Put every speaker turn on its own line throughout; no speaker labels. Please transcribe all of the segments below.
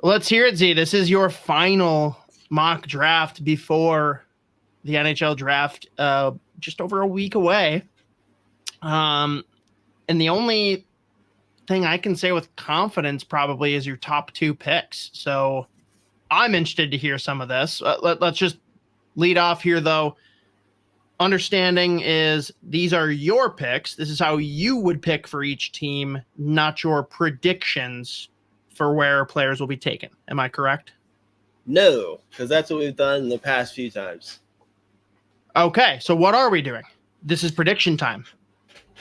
Let's hear it, Z. This is your final mock draft before the NHL draft, just over a week away. And the only thing I can say with confidence probably is your top 2 picks. So I'm interested to hear some of this. Let's just lead off here, though. Understanding is these are your picks. This is how you would pick for each team, not your predictions for where players will be taken. Am I correct?
No, because that's what we've done in the past few times.
Okay, so what are we doing? This is prediction time.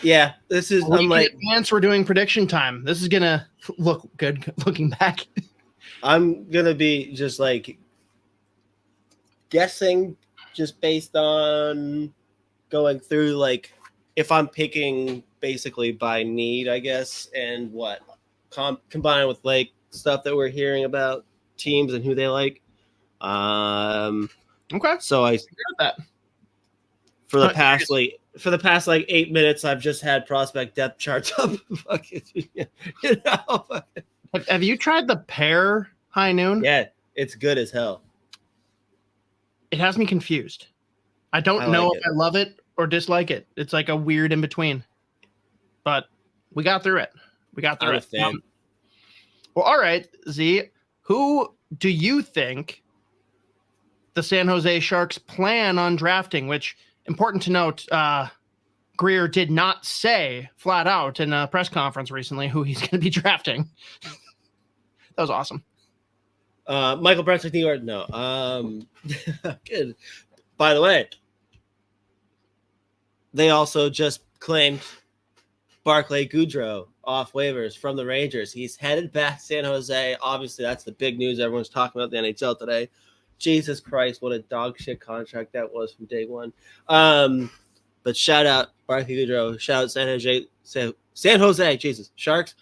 Yeah, this is unlike
advance. We're doing prediction time. This is gonna look good looking back.
I'm gonna be just like guessing, just based on going through like if I'm picking basically by need, I guess, and what combined with like stuff that we're hearing about teams and who they like.
Okay,
so I
that.
For the past 8 minutes, I've just had prospect depth charts up.
Have you tried the pear high noon?
Yeah, it's good as hell.
It has me confused. I don't know if I love it or dislike it. It's like a weird in between. But we got through it. Well, all right, Z. Who do you think the San Jose Sharks plan on drafting? Which, important to note, Greer did not say flat out in a press conference recently who he's going to be drafting. That was awesome.
Michael Brandsegg-Nygard, no. Good. By the way, they also just claimed Barclay Goodrow off waivers from the Rangers. He's headed back to San Jose. Obviously, that's the big news everyone's talking about in the NHL today. Jesus Christ, what a dog shit contract that was from day one. But shout out Barclay Goodrow. Shout out San Jose, Jesus, Sharks,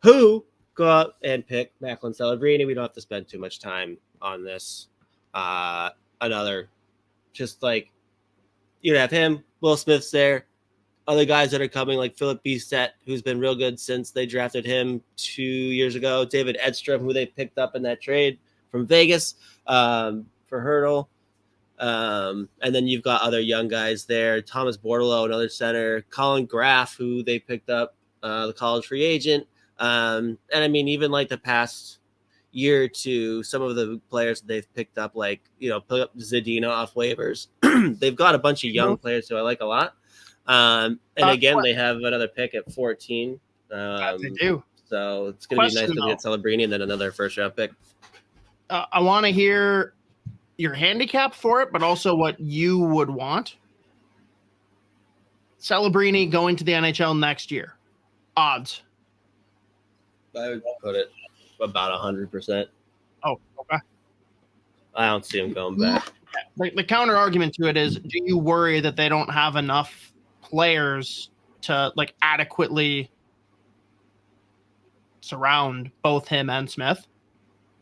who go out and pick Macklin Celebrini. We don't have to spend too much time on this. Another, just like, you have him, Will Smith's there. Other guys that are coming, like Philip Bisset, who's been real good since they drafted him 2 years ago. David Edstrom, who they picked up in that trade from Vegas for Hurdle. And then you've got other young guys there. Thomas Bordelot, another center. Colin Graff, who they picked up, the college free agent. And I mean, even like the past year or two, some of the players that they've picked up, like, pick up Zadina off waivers. They've got a bunch of young players who I like a lot. And again, they have another pick at 14.
They do.
So it's going to be nice to get Celebrini and then another first-round pick.
I want to hear your handicap for it, but also what you would want. Celebrini going to the NHL next year. Odds.
I would put it about 100%.
Oh, okay.
I don't see him going back.
The counter argument to it is, do you worry that they don't have enough players to like adequately surround both him and Smith?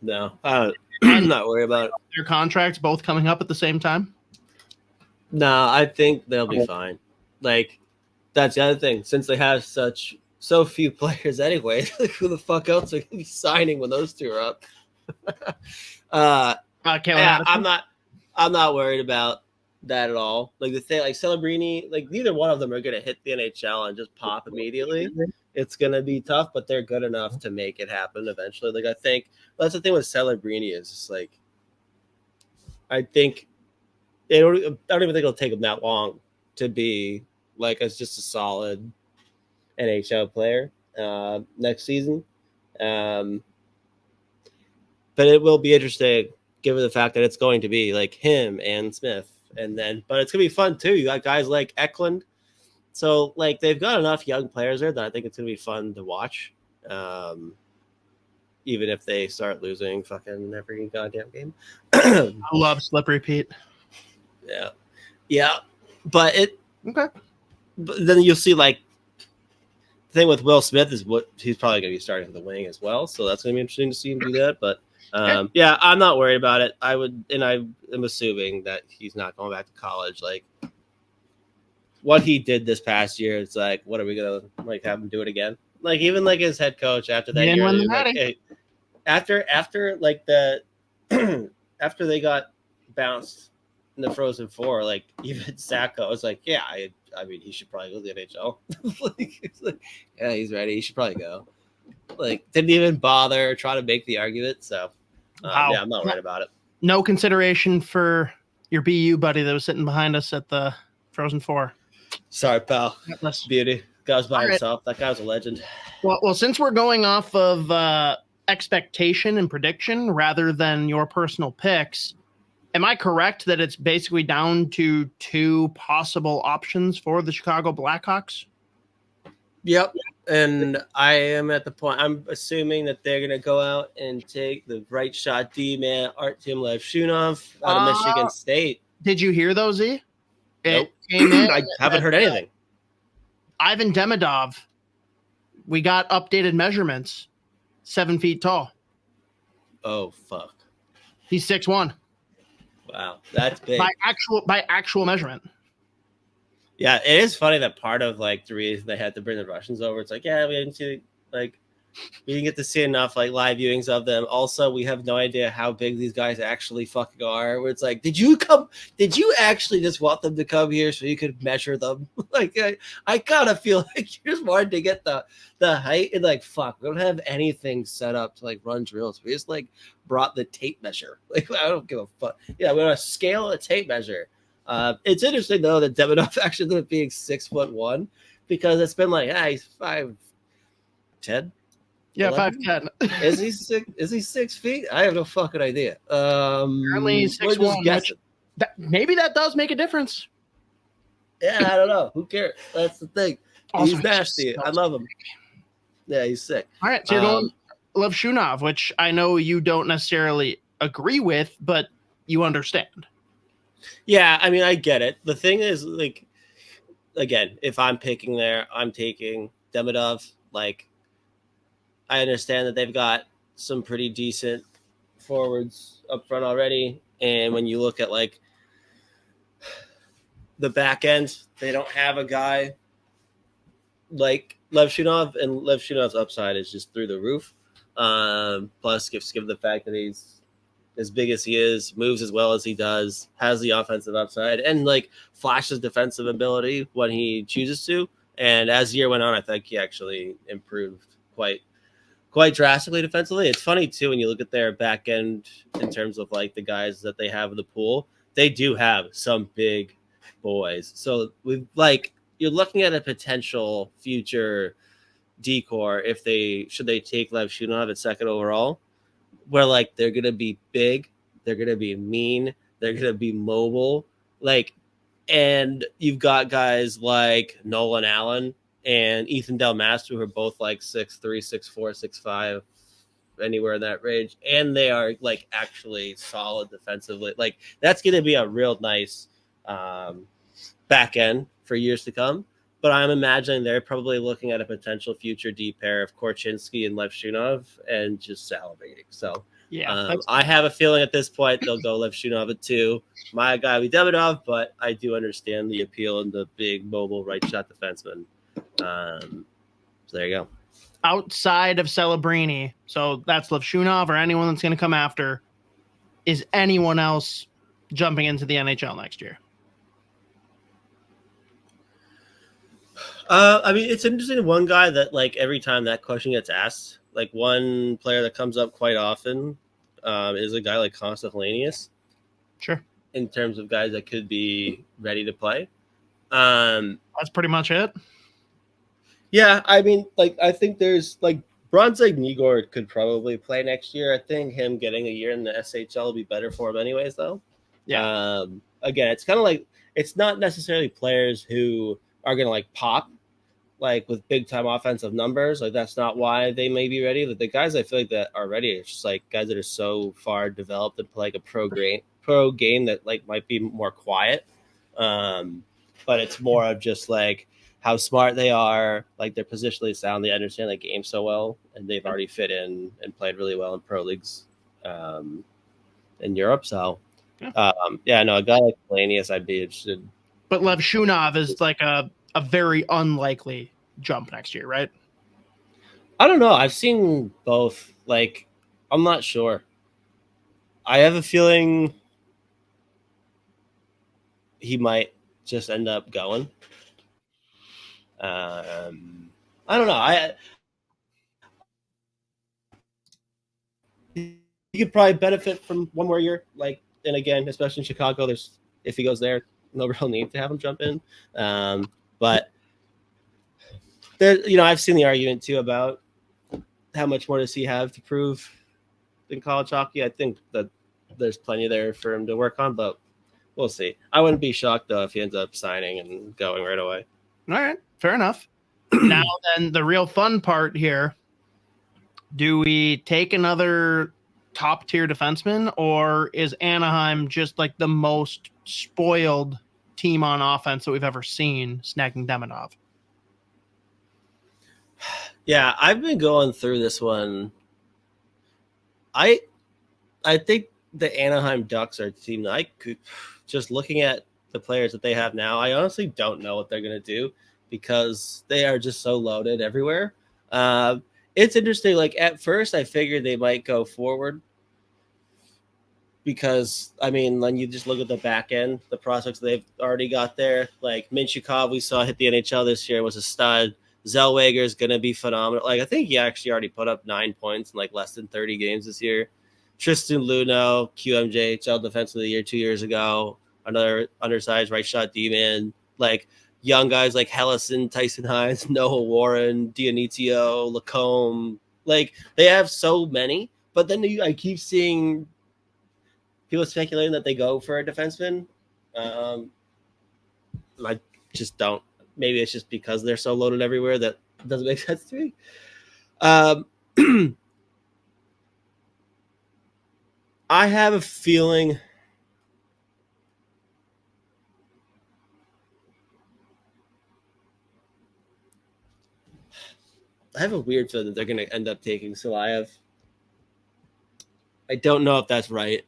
No, I'm not worried about it.
Their contracts both coming up at the same time?
No, I think they'll be fine. Like, that's the other thing. Since they have so few players anyway, like, who the fuck else are going to be signing when those two are up? I'm not worried about that at all. Like the thing, like Celebrini, like neither one of them are going to hit the NHL and just pop immediately. It's going to be tough, but they're good enough to make it happen eventually. Like I think that's the thing with Celebrini is just like, I don't even think it'll take them that long to be like as just a solid NHL player next season. But it will be interesting given the fact that it's going to be like him and Smith. But it's gonna be fun too. You got guys like Eklund, so like they've got enough young players there that I think it's gonna be fun to watch. Even if they start losing fucking every goddamn game.
I love slippery Pete.
Yeah, but
okay.
But then you'll see like the thing with Will Smith is what he's probably gonna be starting for the wing as well. So that's gonna be interesting to see him do that. But yeah, I'm not worried about it. I am assuming that he's not going back to college. Like what he did this past year, it's like, what are we gonna like have him do it again? Like even like his head coach after that year, like, hey, after like the after they got bounced in the Frozen Four, like even Sacco was like, yeah, I mean, he should probably go to the NHL. like, yeah, he's ready. He should probably go. Like, didn't even bother trying to make the argument. So,
Wow.
Yeah, I'm not worried about it.
No consideration for your BU buddy that was sitting behind us at the Frozen Four.
Sorry, pal. Beauty. Guy was by himself. That guy was a legend.
Well, since we're going off of expectation and prediction rather than your personal picks, am I correct that it's basically down to two possible options for the Chicago Blackhawks?
Yep. And I am at the point, I'm assuming that they're going to go out and take the right shot D-man, Artyom Levshunov out of Michigan State.
Did you hear those, Z?
Nope. I haven't heard anything.
Ivan Demidov, we got updated measurements, 7 feet tall.
Oh, fuck.
He's 6'1".
Wow, that's big.
By actual measurement.
Yeah, it is funny that part of like the reason they had to bring the Russians over, it's like, yeah, we didn't get to see enough like live viewings of them. Also, we have no idea how big these guys actually fucking are. Where it's like, did you actually just want them to come here so you could measure them? Like, I kind of feel like you just wanted to get the height and like, fuck, we don't have anything set up to like run drills. We just like brought the tape measure. Like, I don't give a fuck. Yeah, we're gonna scale a tape measure. It's interesting though that Demidov actually ended up being 6'1" because it's been like, he's 5'10".
Yeah,
5'10". Is he 6? Is he 6 feet? I have no fucking idea.
Apparently 6'1". Maybe that does make a difference.
Yeah, I don't know. Who cares? That's the thing. He's nasty. I love him. Yeah, he's sick.
All right, so you're going Levshunov, which I know you don't necessarily agree with, but you understand.
Yeah, I mean, I get it. The thing is, like, again, if I'm picking there, I'm taking Demidov. Like, I understand that they've got some pretty decent forwards up front already. And when you look at, like, the back end, they don't have a guy like Levshunov, and Levshunov's upside is just through the roof. Plus, given the fact that he's as big as he is, moves as well as he does, has the offensive upside, and like flashes defensive ability when he chooses to. And as the year went on, I think he actually improved quite drastically defensively. It's funny too when you look at their back end in terms of like the guys that they have in the pool. They do have some big boys. So we've like you're looking at a potential future decor if they take Levshunov at second overall, where like they're gonna be big, they're gonna be mean, they're gonna be mobile, like, and you've got guys like Nolan Allen and Ethan Del Mastro who are both like 6'3", 6'4", 6'5", anywhere in that range, and they are like actually solid defensively. Like that's gonna be a real nice back end for years to come. But I'm imagining they're probably looking at a potential future D pair of Korchinski and Levshunov and just salivating. So yeah, I have a feeling at this point they'll go Levshunov at 2. My guy will be Demidov, but I do understand the appeal in the big mobile right shot defenseman. So there you go.
Outside of Celebrini, so that's Levshunov or anyone that's going to come after, is anyone else jumping into the NHL next year?
I mean, it's interesting. One guy that, like, every time that question gets asked, like, one player that comes up quite often is a guy like Konsta Helenius.
Sure.
In terms of guys that could be ready to play.
That's pretty much it.
Yeah, I mean, like, I think there's, like, Brandsegg-Nygard could probably play next year. I think him getting a year in the SHL will be better for him anyways, though.
Yeah.
Again, it's kind of like, it's not necessarily players who are going to, like, pop, like, with big-time offensive numbers. Like, that's not why they may be ready. But the guys I feel like that are ready, it's just, like, guys that are so far developed and play, like, a pro game that, like, might be more quiet. But it's more of just, like, how smart they are, like, they're positionally sound, they understand the game so well, and they've already fit in and played really well in pro leagues in Europe. So, a guy like Helenius, I'd be interested.
But Levshunov is like a very unlikely jump next year, right?
I don't know. I've seen both, like, I'm not sure. I have a feeling he might just end up going. I don't know. He could probably benefit from one more year. And again, especially in Chicago, if he goes there, no real need to have him jump in. But there, I've seen the argument too about how much more does he have to prove in college hockey. I think that there's plenty there for him to work on, but we'll see. I wouldn't be shocked though if he ends up signing and going right away.
All right, fair enough. Now then, the real fun part here: do we take another top tier defenseman, or is Anaheim just like the most spoiled team on offense that we've ever seen, snagging Demidov?
Yeah, I've been going through this one. I think the Anaheim Ducks are a team that just looking at the players that they have now, I honestly don't know what they're going to do because they are just so loaded everywhere. It's interesting. Like at first I figured they might go forward because, I mean, when you just look at the back end, the prospects they've already got there, like Minchukov we saw hit the NHL this year was a stud. Zellweger is going to be phenomenal. Like I think he actually already put up 9 points in like less than 30 games this year. Tristan Luneau, QMJHL Defenseman of the Year 2 years ago, another undersized right shot D-man. Like young guys like Hellison, Tyson Hines, Noah Warren, Dionizio, Lacombe. Like they have so many, but then I keep seeing people speculating that they go for a defenseman. I just don't. Maybe it's just because they're so loaded everywhere that doesn't make sense to me. I have a feeling I have a weird feeling that they're going to end up taking Silayev. I don't know if that's right,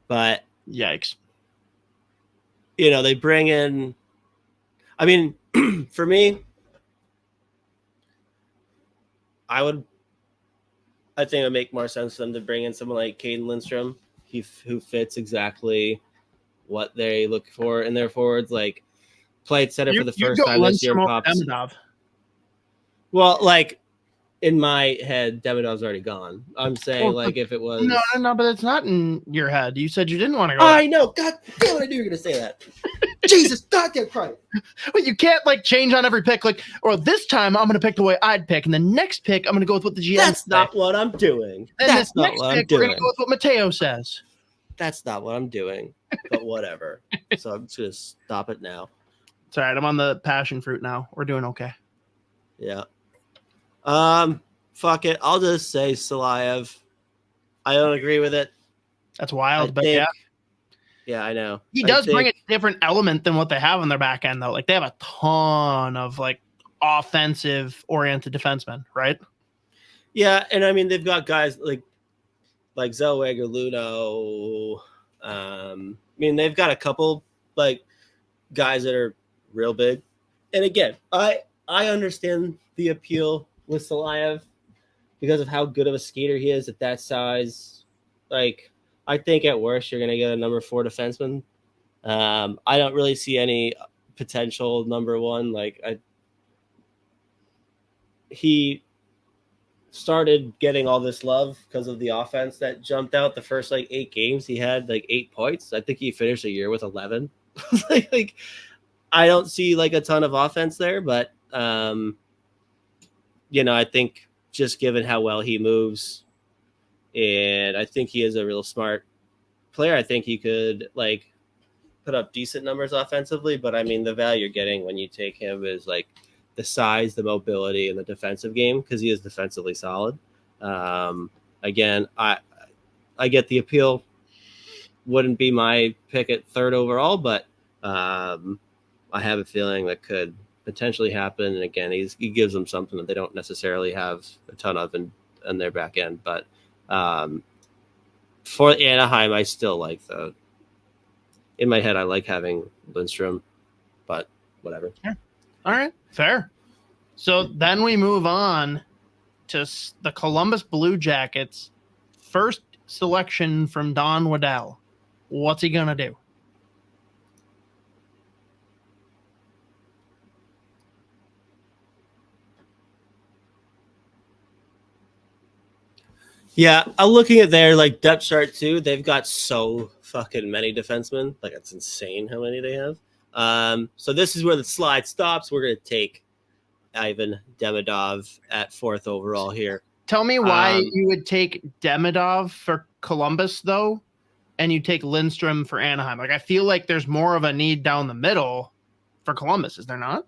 but
yikes.
They bring in, I mean, for me, I think it would make more sense for them to bring in someone like Cayden Lindstrom, who fits exactly what they look for in their forwards. Like, played center for the first time this year. Pops. Well, like, in my head, Demidov's already gone. I'm saying, if it was...
No, but it's not in your head. You said you didn't want to go.
I know. God damn it, I knew you were going to say that. Jesus, goddamn Christ.
Well, you can't, change on every pick. Or this time, I'm going to pick the way I'd pick, and the next pick, I'm going to go with what the GM
That's not what I'm doing. That's not what I'm doing.
We're going to go with what Mateo says.
That's not what I'm doing, but whatever. So I'm just going to stop it now.
It's all right. I'm on the passion fruit now. We're doing okay.
Yeah. Fuck it. I'll just say Silayev. I don't agree with it.
That's wild, but yeah.
Yeah, I know.
He does bring a different element than what they have on their back end, though. Like they have a ton of offensive-oriented defensemen, right?
Yeah, and I mean they've got guys like Zellweger, Luneau. I mean they've got a couple guys that are real big. And again, I understand the appeal with Silayev because of how good of a skater he is at that size. I think at worst you're going to get a number 4 defenseman. I don't really see any potential number 1. He started getting all this love because of the offense that jumped out the first 8 games. He had 8 points. I think he finished the year with 11. I don't see a ton of offense there, but I think just given how well he moves, and I think he is a real smart player. I think he could put up decent numbers offensively, but I mean the value you're getting when you take him is the size, the mobility, and the defensive game because he is defensively solid. Again, I get the appeal. Wouldn't be my pick at 3rd overall, but I have a feeling that could potentially happen. And again, he gives them something that they don't necessarily have a ton of in their back end. But for Anaheim, I still in my head, I like having Lindstrom, but whatever.
Yeah. All right. Fair. So then we move on to the Columbus Blue Jackets. First selection from Don Waddell. What's he going to do?
Yeah, I'm looking at their depth chart too. They've got so fucking many defensemen. It's insane how many they have. So this is where the slide stops. We're gonna take Ivan Demidov at 4th overall here.
Tell me why you would take Demidov for Columbus though, and you take Lindstrom for Anaheim. I feel like there's more of a need down the middle for Columbus, is there not?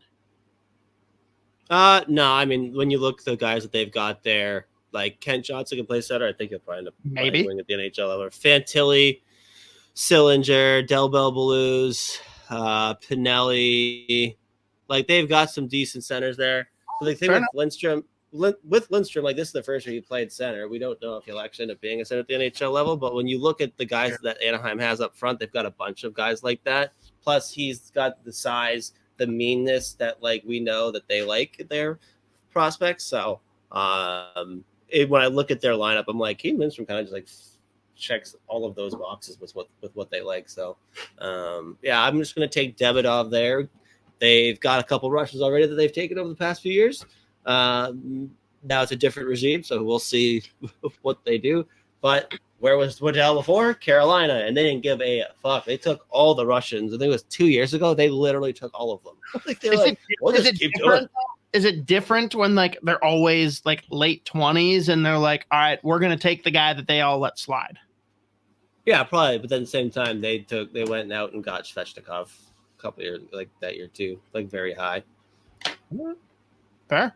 No, I mean when you look at the guys that they've got there. Kent Johnson can play center. I think he'll probably end up playing at the NHL level. Fantilli, Sillinger, Del Bel Blues, Pinelli. They've got some decent centers there. So the thing with Lindstrom, this is the first year he played center. We don't know if he'll actually end up being a center at the NHL level. But when you look at the guys that Anaheim has up front, they've got a bunch of guys like that. Plus, he's got the size, the meanness that we know that they like their prospects. So, when I look at their lineup, I'm like, Cayden Lindstrom kind of just checks all of those boxes with what they like. So, I'm just going to take Demidov there. They've got a couple rushes already that they've taken over the past few years. Now it's a different regime, so we'll see what they do. But where was Waddell before? Carolina, and they didn't give a fuck. They took all the Russians. I think it was 2 years ago. They literally took all of them. We'll just keep doing it.
Is it different when they're always late 20s and they're like, all right, we're going to take the guy that they all let slide?
Yeah, probably. But then at the same time, they went out and got Svechnikov a couple years, that year too, very high.
Fair.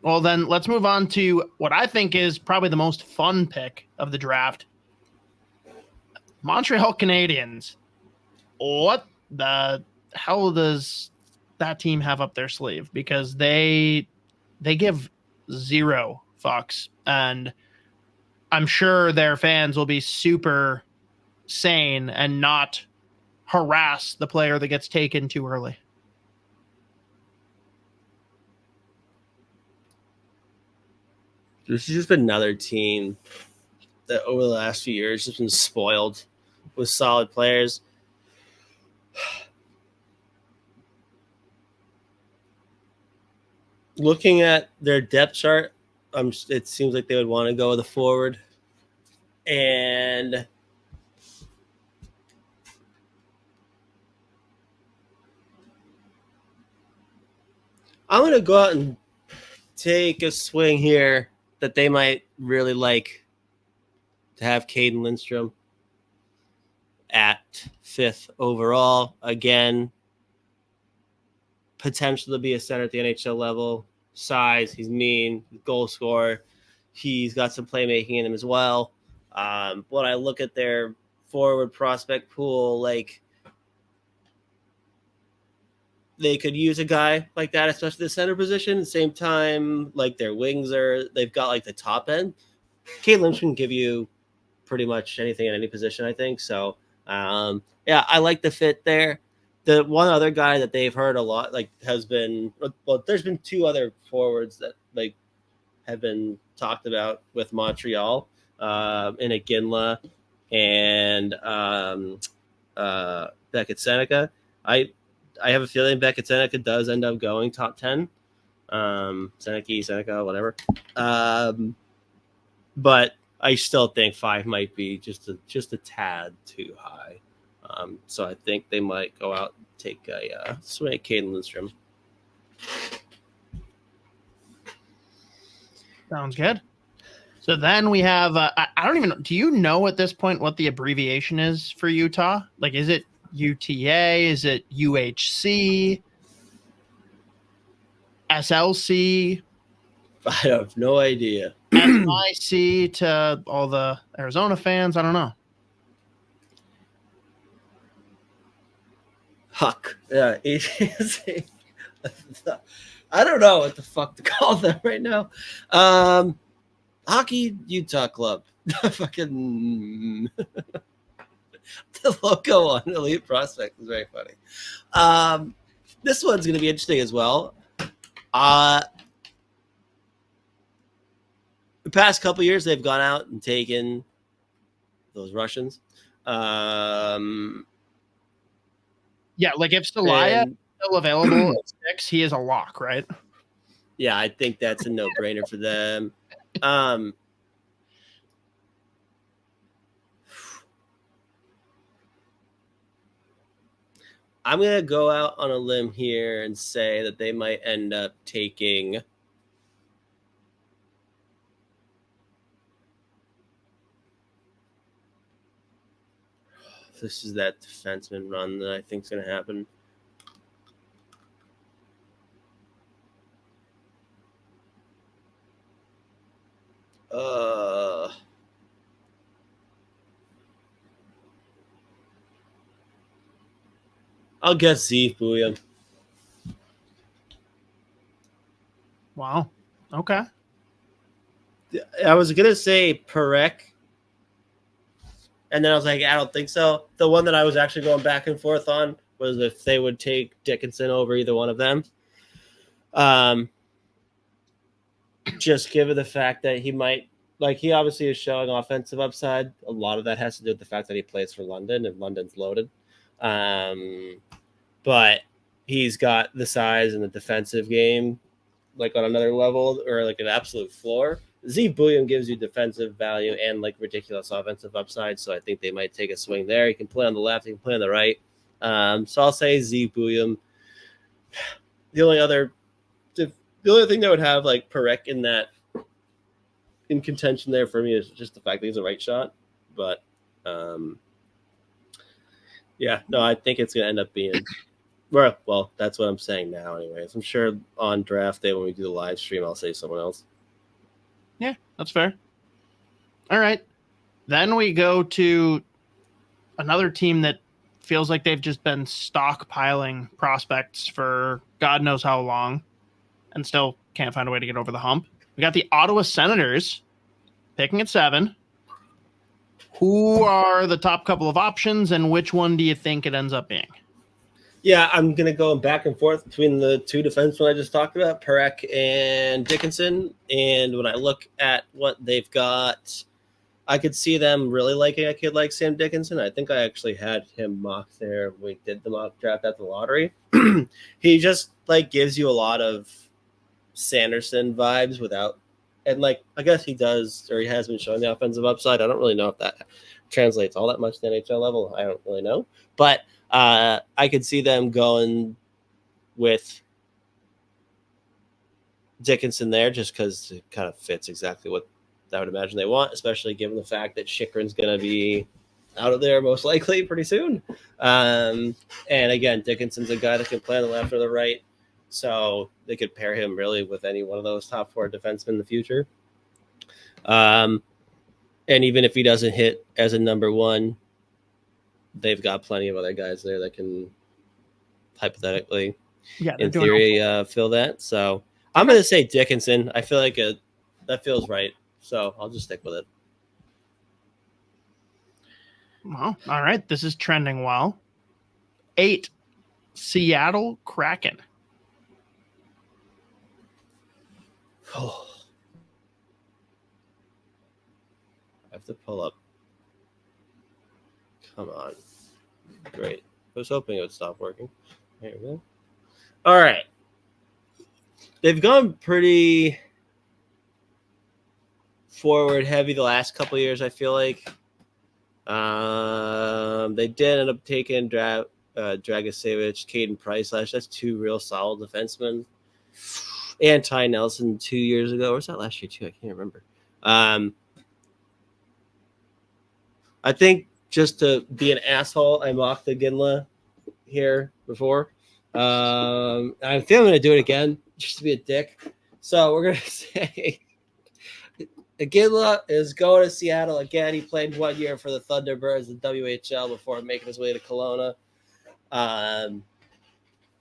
Well, then let's move on to what I think is probably the most fun pick of the draft. Montreal Canadiens. What the hell does that team have up their sleeve? Because they give zero fucks, and I'm sure their fans will be super sane and not harass the player that gets taken too early.
This is just another team that over the last few years has been spoiled with solid players. Looking at their depth chart, it seems like they would want to go with a forward. And I'm going to go out and take a swing here that they might really like to have Cayden Lindstrom at 5th overall. Again, potential to be a center at the NHL level. Size, he's mean, goal scorer. He's got some playmaking in him as well. When I look at their forward prospect pool, they could use a guy like that, especially the center position. At the same time, their wings they've got the top end. Cayden Lindstrom can give you pretty much anything in any position, I think. So, I like the fit there. The one other guy that they've heard a lot has been, there's been 2 other forwards that have been talked about with Montreal, in Iginla and Beckett Sennecke. I have a feeling Beckett Sennecke does end up going top 10. Sennecke, whatever. But I still think 5 might be just a tad too high. So I think they might go out and take a swing at Cayden Lindstrom.
Sounds good. So then we have, I don't even know, do you know at this point what the abbreviation is for Utah? Is it UTA? Is it UHC? SLC?
I have no idea.
MIC to all the Arizona fans? I don't know.
Huck. Yeah. I don't know what the fuck to call them right now. Hockey Utah Club. Fucking the logo on Elite Prospect is very funny. This one's going to be interesting as well. the past couple of years, they've gone out and taken those Russians.
Yeah, like if Silayev is still available at 6, he is a lock, right?
Yeah, I think that's a no-brainer for them. I'm going to go out on a limb here and say that they might end up taking this is that defenseman run that I think is going to happen. I'll guess Zeev Buium.
Wow. Okay.
I was going to say Parekh. And then I was like, I don't think so. The one that I was actually going back and forth on was if they would take Dickinson over either one of them. Just given the fact that he might, like, he obviously is showing offensive upside. A lot of that has to do with the fact that he plays for London and London's loaded. But he's got the size and the defensive game, like on another level or like an absolute floor. Zeev Buium gives you defensive value and like ridiculous offensive upside, so I think they might take a swing there. He can play on the left, he can play on the right. So I'll say Zeev Buium. The only other thing that would have like Parekh in contention there for me is just the fact that he's a right shot. But yeah, no, I think it's gonna end up being well, that's what I'm saying now anyways. I'm sure on draft day when we do the live stream I'll say someone else.
Yeah, that's fair. All right. Then we go to another team that feels like they've just been stockpiling prospects for God knows how long and still can't find a way to get over the hump. We got the Ottawa Senators picking at 7. Who are the top couple of options, and which one do you think it ends up being?
Yeah, I'm going to go back and forth between the two defensemen I just talked about, Parekh and Dickinson. And when I look at what they've got, I could see them really liking a kid like Sam Dickinson. I think I actually had him mocked there when we did the mock draft at the lottery. He just like gives you a lot of Sanderson vibes without, and like I guess he does, or he has been showing the offensive upside. I don't really know if that translates all that much to the NHL level. I don't really know, but I could see them going with Dickinson there just because it kind of fits exactly what I would imagine they want, especially given the fact that Chychrun's going to be out of there most likely pretty soon. And again, Dickinson's a guy that can play on the left or the right, so they could pair him really with any one of those top 4 defensemen in the future. And even if he doesn't hit as a number 1, they've got plenty of other guys there that can hypothetically, in theory, fill that. So I'm going to say Dickinson. I feel like that feels right. So I'll just stick with it.
Well, all right. This is trending well. 8, Seattle Kraken.
Oh. I have to pull up. Come on. Great. I was hoping it would stop working. There we go. All right. They've gone pretty forward heavy the last couple of years, I feel like. They did end up taking Dragicevic, Caden Price last. That's 2 real solid defensemen. And Ty Nelson 2 years ago. Or was that last year too? I can't remember. I think just to be an asshole, I mocked Iginla here before. I think I'm going to do it again just to be a dick. So we're going to say Iginla is going to Seattle again. He played 1 year for the Thunderbirds in WHL before making his way to Kelowna.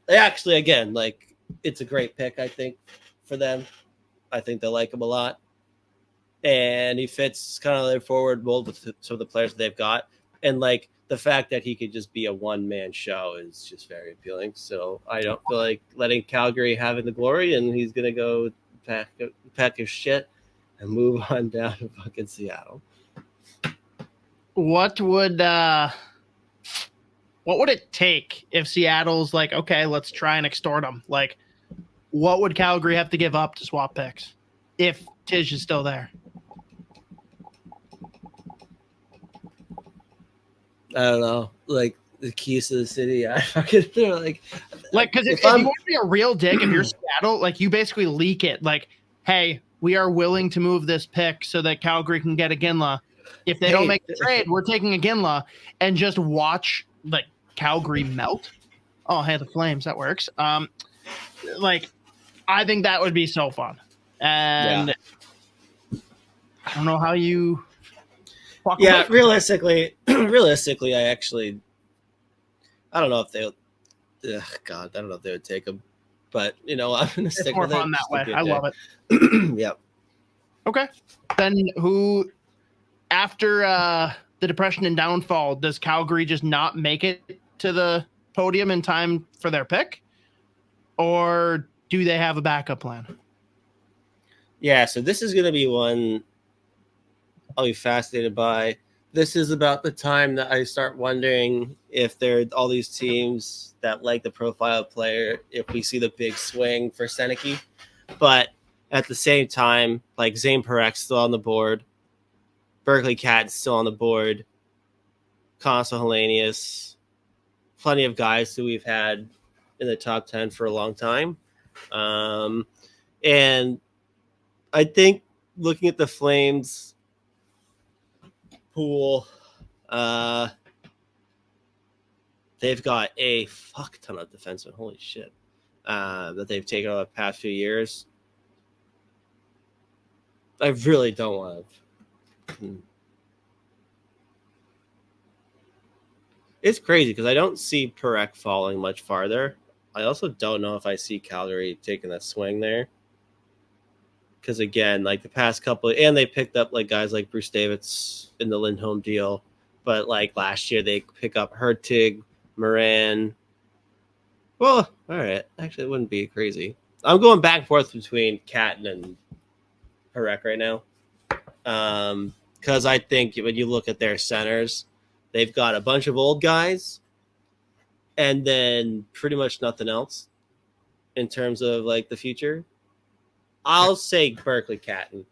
Actually, again, like it's a great pick, I think, for them. I think they like him a lot. And he fits kind of their forward mold with some of the players that they've got. And like the fact that he could just be a one-man show is just very appealing. So I don't feel like letting Calgary have the glory, and he's going to go pack his shit. and move on down to fucking Seattle.
What would it take if Seattle's like, okay, let's try and extort them? Like, what would Calgary have to give up to swap picks if Tij is still there?
I don't know. Like, the keys to the city. I fucking they're like
because if you want to be a real dick, if you're Seattle, like you basically leak it. Like, hey, we are willing to move this pick so that Calgary can get Iginla. If they don't make the trade, we're taking Iginla, and just watch like Calgary melt. Oh, hey, the Flames, that works. Like, I think that would be so fun, and I don't know how you.
Yeah, realistically, I don't know if they'll. God, I don't know if they would take him, but I'm gonna stick with it.
More fun that way. I love it.
Yep.
Okay, then who? After the depression and downfall, does Calgary just not make it to the podium in time for their pick, or do they have a backup plan?
Yeah, so this is gonna be one I'll be fascinated by. This is about the time that I start wondering if there are all these teams that like the profile player, if we see the big swing for Sennecke. But at the same time, like Zayne Parekh still on the board, Berkly Catton still on the board, Konsta Helenius, plenty of guys who we've had in the top 10 for a long time. And I think looking at the Flames pool, they've got a fuck ton of defensemen. Holy shit. That they've taken over the past few years. I really don't want to. It's crazy because I don't see Parekh falling much farther. I also don't know if I see Calgary taking that swing there. Because again, like the past couple, and they picked up like guys like Bruce Davids in the Lindholm deal, but like last year they pick up Hertig, Moran. Well, all right, actually it wouldn't be crazy. I'm going back and forth between Catton and Parekh right now, because I think when you look at their centers, they've got a bunch of old guys, and then pretty much nothing else in terms of like the future. I'll say Berkly Catton.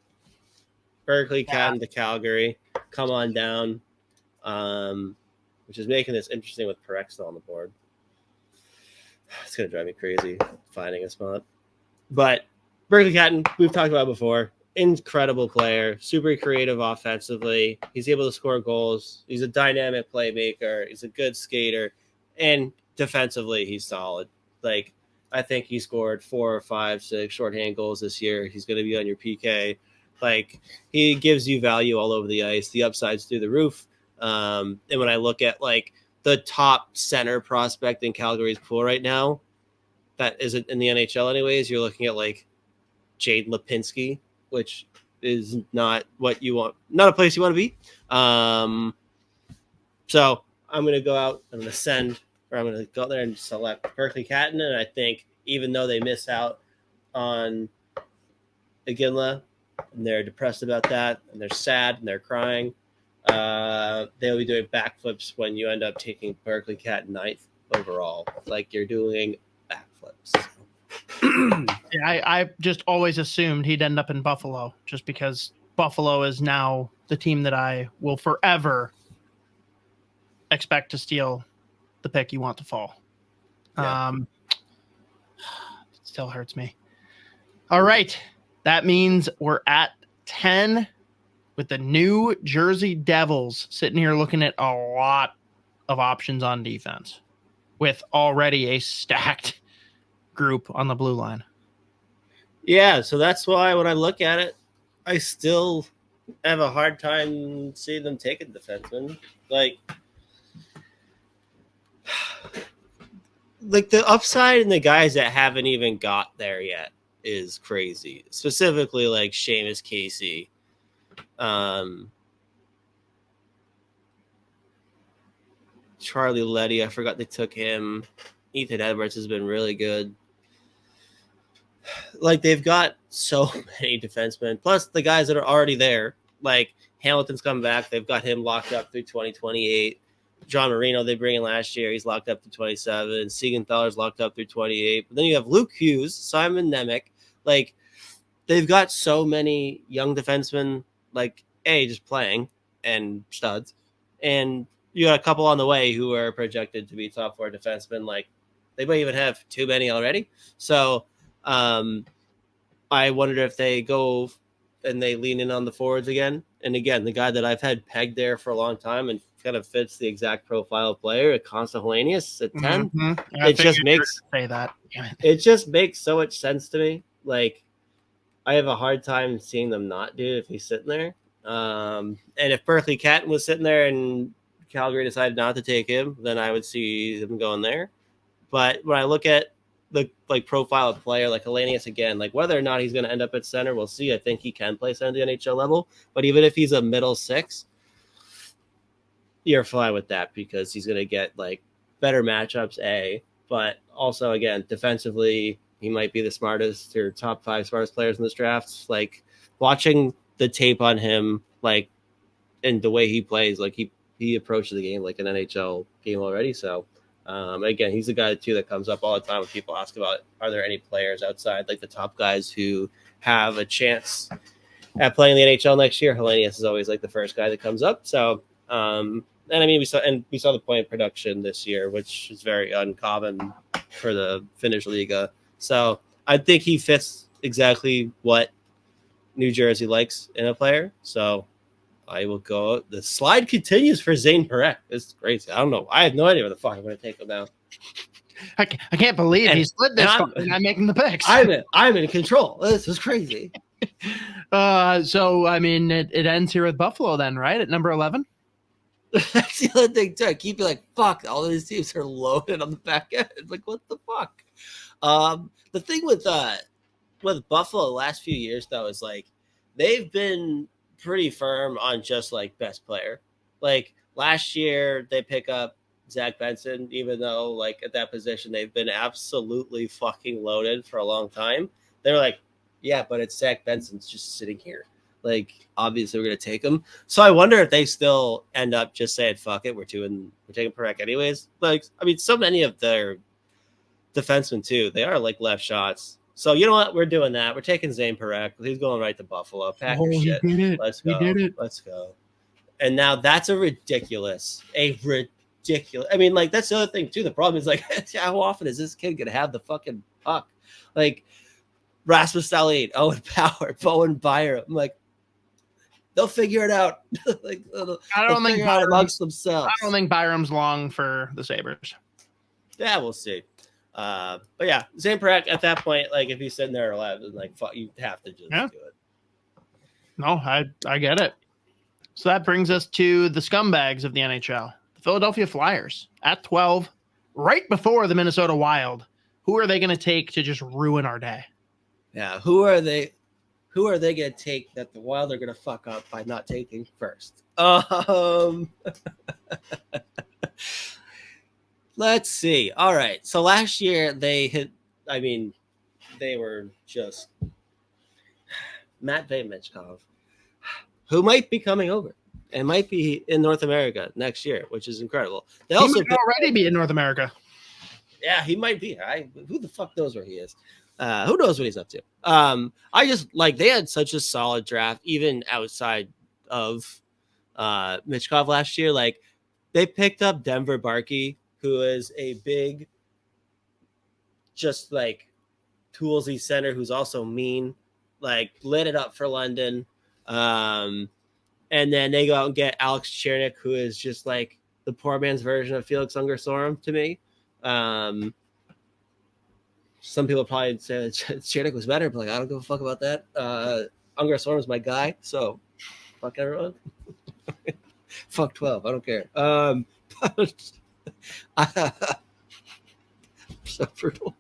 Berkly Catton to Calgary. Come on down. Which is making this interesting with Parekh still on the board. It's going to drive me crazy finding a spot. But Berkly Catton, we've talked about before. Incredible player. Super creative offensively. He's able to score goals. He's a dynamic playmaker. He's a good skater. And defensively, he's solid. Like, I think he scored 4 or 5, 6 shorthand goals this year. He's going to be on your PK. Like, he gives you value all over the ice. The upside's through the roof. And when I look at, like, the top center prospect in Calgary's pool right now, that isn't in the NHL anyways, you're looking at, like, Jade Lipinski, which is not what you want, not a place you want to be. So I'm going to go out, I'm going to go out there and select Berkly Catton, and I think even though they miss out on Iginla, and they're depressed about that, and they're sad, and they're crying, they'll be doing backflips when you end up taking Berkly Catton 9th overall. Like, you're doing backflips.
Yeah, I just always assumed he'd end up in Buffalo, just because Buffalo is now the team that I will forever expect to steal the pick you want to fall. Yeah. It still hurts me. All right. That means we're at 10 with the New Jersey Devils sitting here looking at a lot of options on defense with already a stacked group on the blue line.
Yeah, so that's why when I look at it, I still have a hard time seeing them take a defenseman. Like the upside in the guys that haven't even got there yet is crazy. Specifically, like Seamus Casey. Charlie Leddy, I forgot they took him. Ethan Edwards has been really good. like they've got so many defensemen, plus the guys that are already there. Like Hamilton's coming back. They've got him locked up through 2028. John Marino, they bring in last year. He's locked up to 27. Siegenthaler's locked up through 28. But then you have Luke Hughes, Simon Nemec. Like, they've got so many young defensemen, like, just playing and studs. And you got a couple on the way who are projected to be top 4 defensemen. Like, they might even have too many already. So, I wondered if they go and they lean in on the forwards again. And again, the guy that I've had pegged there for a long time and kind of fits the exact profile of player, Konsta Helenius at 10.
Mm-hmm.
It just makes
say that.
It just makes so much sense to me. Like, I have a hard time seeing them not do it if he's sitting there. And if Berkly Catton was sitting there and Calgary decided not to take him, then I would see them going there. But when I look at the profile of player like Helenius again, like whether or not he's going to end up at center, we'll see. I think he can play center at the NHL level, but even if he's a middle 6, you're fine with that because he's going to get like better matchups. But also again, defensively, he might be the smartest or top 5 smartest players in this draft. Like watching the tape on him, like and the way he plays, like he approaches the game like an NHL game already. So. Again, he's the guy too that comes up all the time when people ask about are there any players outside like the top guys who have a chance at playing the NHL next year. Helenius is always like the first guy that comes up. So, and I mean we saw the point production this year, which is very uncommon for the Finnish Liga. So I think he fits exactly what New Jersey likes in a player. So. I will go. The slide continues for Zayne Parekh. It's crazy. I don't know. I have no idea where the fuck I'm going to take him now.
I can't believe he slid this far and I'm making the picks.
I'm in control. This is crazy.
So, I mean, it ends here with Buffalo then, right? At number 11?
That's the other thing, too. I keep like, fuck, all of these teams are loaded on the back end. Like, what the fuck? The thing with Buffalo the last few years, though, is like they've been pretty firm on just like best player. Like last year they pick up Zach Benson, even though like at that position they've been absolutely fucking loaded for a long time. They're like, yeah, but it's Zach Benson's just sitting here. Like obviously we're gonna take him. So I wonder if they still end up just saying fuck it, we're taking Parekh anyways. Like I mean, so many of their defensemen too, they are like left shots. So you know what? We're doing that. We're taking Zayne Parekh. He's going right to Buffalo. Pack your shit. Let's go. Let's go. And now that's ridiculous. I mean, like that's the other thing too. The problem is like, how often is this kid gonna have the fucking puck? Like Rasmus Dahlin, Owen Power, Bowen Byram. I'm like, they'll figure it out. Like
I don't think
Byram, amongst themselves.
I don't think Byram's long for the Sabres.
Yeah, we'll see. But yeah, Zayne Parekh at that point, like if he's sitting there at 11, like fuck, you have to just do it.
No, I get it. So that brings us to the scumbags of the NHL, the Philadelphia Flyers at 12, right before the Minnesota Wild. Who are they going to take to just ruin our day?
Yeah, who are they going to take that the Wild are going to fuck up by not taking first? Let's see. All right. So last year they were just Matt Michkov, who might be coming over and might be in North America next year, which is incredible. They also
might already be in North America.
Yeah, he might be. Who the fuck knows where he is? Who knows what he's up to? I just like they had such a solid draft, even outside of Michkov last year. Like they picked up Denver Barkey, who is a big, just like toolsy center who's also mean, like lit it up for London. And then they go out and get Alex Chernyshov, who is just like the poor man's version of Felix Unger-Sorum to me. Some people probably say that Chernyshov was better, but like I don't give a fuck about that. Unger-Sorum is my guy, so fuck everyone. Fuck 12, I don't care. So brutal.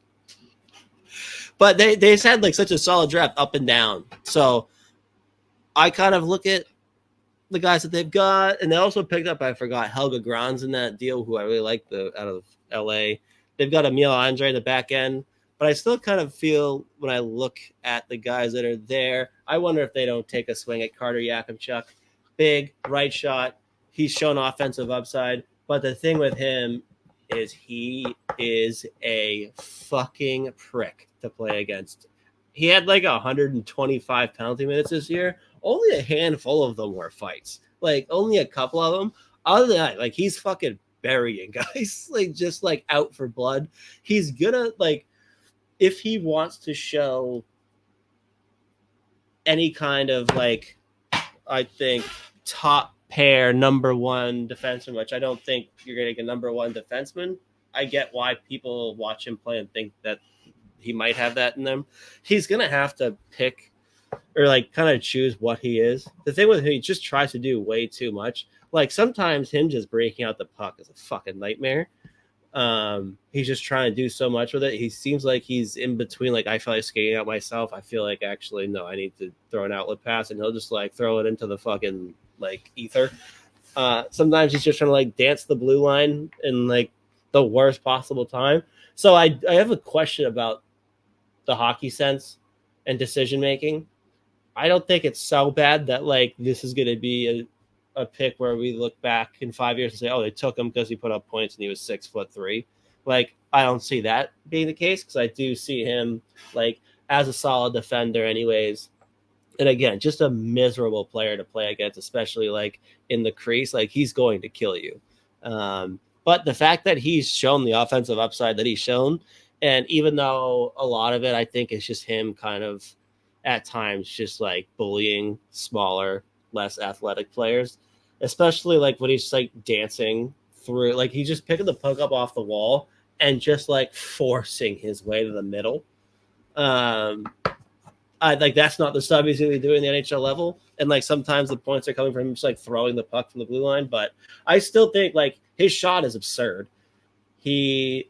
But they just had like such a solid draft up and down. So I kind of look at the guys that they've got, and they also picked up, I forgot, Helge Grans in that deal, who I really like out of LA. They've got Emil Andre in the back end. But I still kind of feel when I look at the guys that are there, I wonder if they don't take a swing at Carter Yakemchuk. Big right shot. He's shown offensive upside. But the thing with him is he is a fucking prick to play against. He had like 125 penalty minutes this year. Only a handful of them were fights. Like only a couple of them. Other than that, like he's fucking burying guys. Like just like out for blood. He's gonna like if he wants to show any kind of like I think top pair number one defenseman, which I don't think you're getting a number one defenseman. I get why people watch him play and think that he might have that in them. He's gonna have to pick or like kind of choose what he is. The thing with him, he just tries to do way too much. Like sometimes him just breaking out the puck is a fucking nightmare. He's just trying to do so much with it. He seems like he's in between. Like I feel like skating out myself. I feel like actually no, I need to throw an outlet pass, and he'll just like throw it into the fucking like ether. Sometimes he's just trying to like dance the blue line in like the worst possible time. So I have a question about the hockey sense and decision making. I don't think it's so bad that like this is going to be a pick where we look back in 5 years and say, oh, they took him because he put up points and he was 6'3". Like I don't see that being the case because I do see him like as a solid defender anyways. And again, just a miserable player to play against, especially like in the crease. Like he's going to kill you. But the fact that he's shown the offensive upside that he's shown, and even though a lot of it I think is just him kind of at times just like bullying smaller, less athletic players, especially like when he's like dancing through, like he's just picking the puck up off the wall and just like forcing his way to the middle. I like that's not the stuff he's going to be doing at the NHL level. And like sometimes the points are coming from him just like throwing the puck from the blue line. But I still think like his shot is absurd. He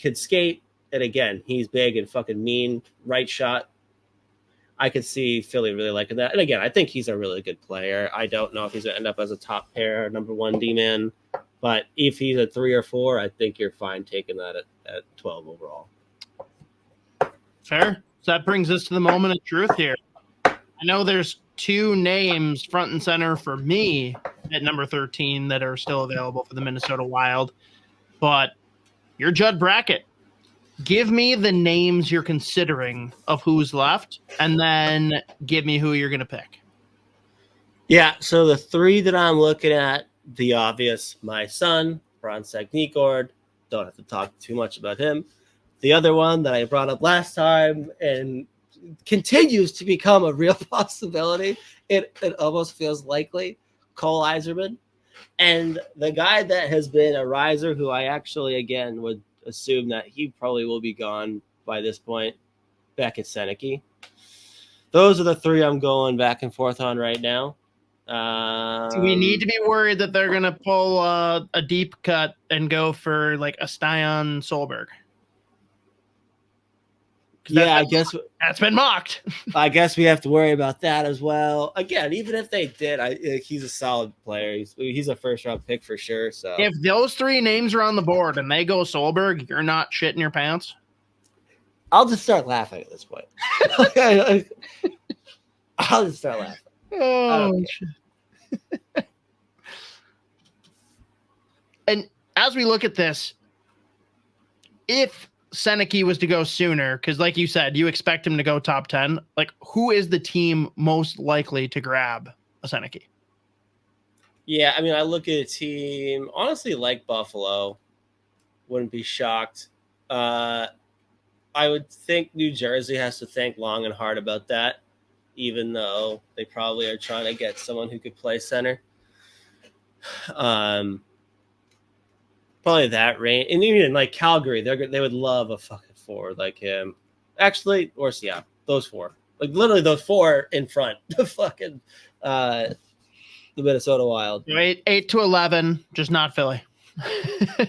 could skate. And again, he's big and fucking mean. Right shot. I could see Philly really liking that. And again, I think he's a really good player. I don't know if he's going to end up as a top pair, number one D-man. But if he's a 3 or 4, I think you're fine taking that at 12 overall.
Fair. So that brings us to the moment of truth here. I know there's 2 names front and center for me at number 13 that are still available for the Minnesota Wild. But your Judd bracket. Give me the names you're considering of who's left, and then give me who you're going to pick.
Yeah, so the 3 that I'm looking at, the obvious, my son, Brandsegg-Nygard. Don't have to talk too much about him. The other one that I brought up last time and continues to become a real possibility, it almost feels likely, Cole Eiserman. And the guy that has been a riser who I actually, again, would assume that he probably will be gone by this point, Beckett Sennecke. Those are the 3 I'm going back and forth on right now.
Do we need to be worried that they're going to pull a deep cut and go for like a Stian Solberg?
Yeah, I guess
that's been mocked.
I guess we have to worry about that as well. Again, even if they did, he's a solid player. He's a first-round pick for sure. So
if those 3 names are on the board and they go Solberg, you're not shitting your pants.
I'll just start laughing at this point. I'll just start laughing.
Oh, shit. And as we look at this, if Sennecke was to go sooner, because like you said, you expect him to go top 10. Like, who is the team most likely to grab a Sennecke?
Yeah, I mean, I look at a team, honestly, like Buffalo. Wouldn't be shocked. I would think New Jersey has to think long and hard about that, even though they probably are trying to get someone who could play center. Probably that range. And even like Calgary, they would love a fucking forward like him. Actually, or yeah, those 4. Like literally those 4 in front. The fucking the Minnesota Wild.
8 to 11, just not Philly.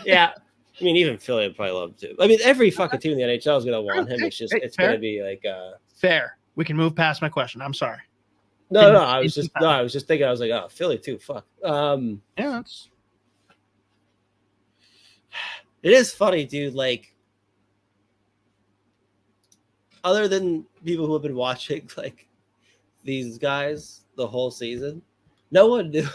Yeah. I mean, even Philly would probably love to. I mean, every fucking team in the NHL is gonna want him. It's just it's gonna be like
fair. We can move past my question. I'm sorry.
No, I was just thinking, I was like, oh, Philly too. Fuck.
Yeah,
it is funny, dude. Like, other than people who have been watching like these guys the whole season, no one knew.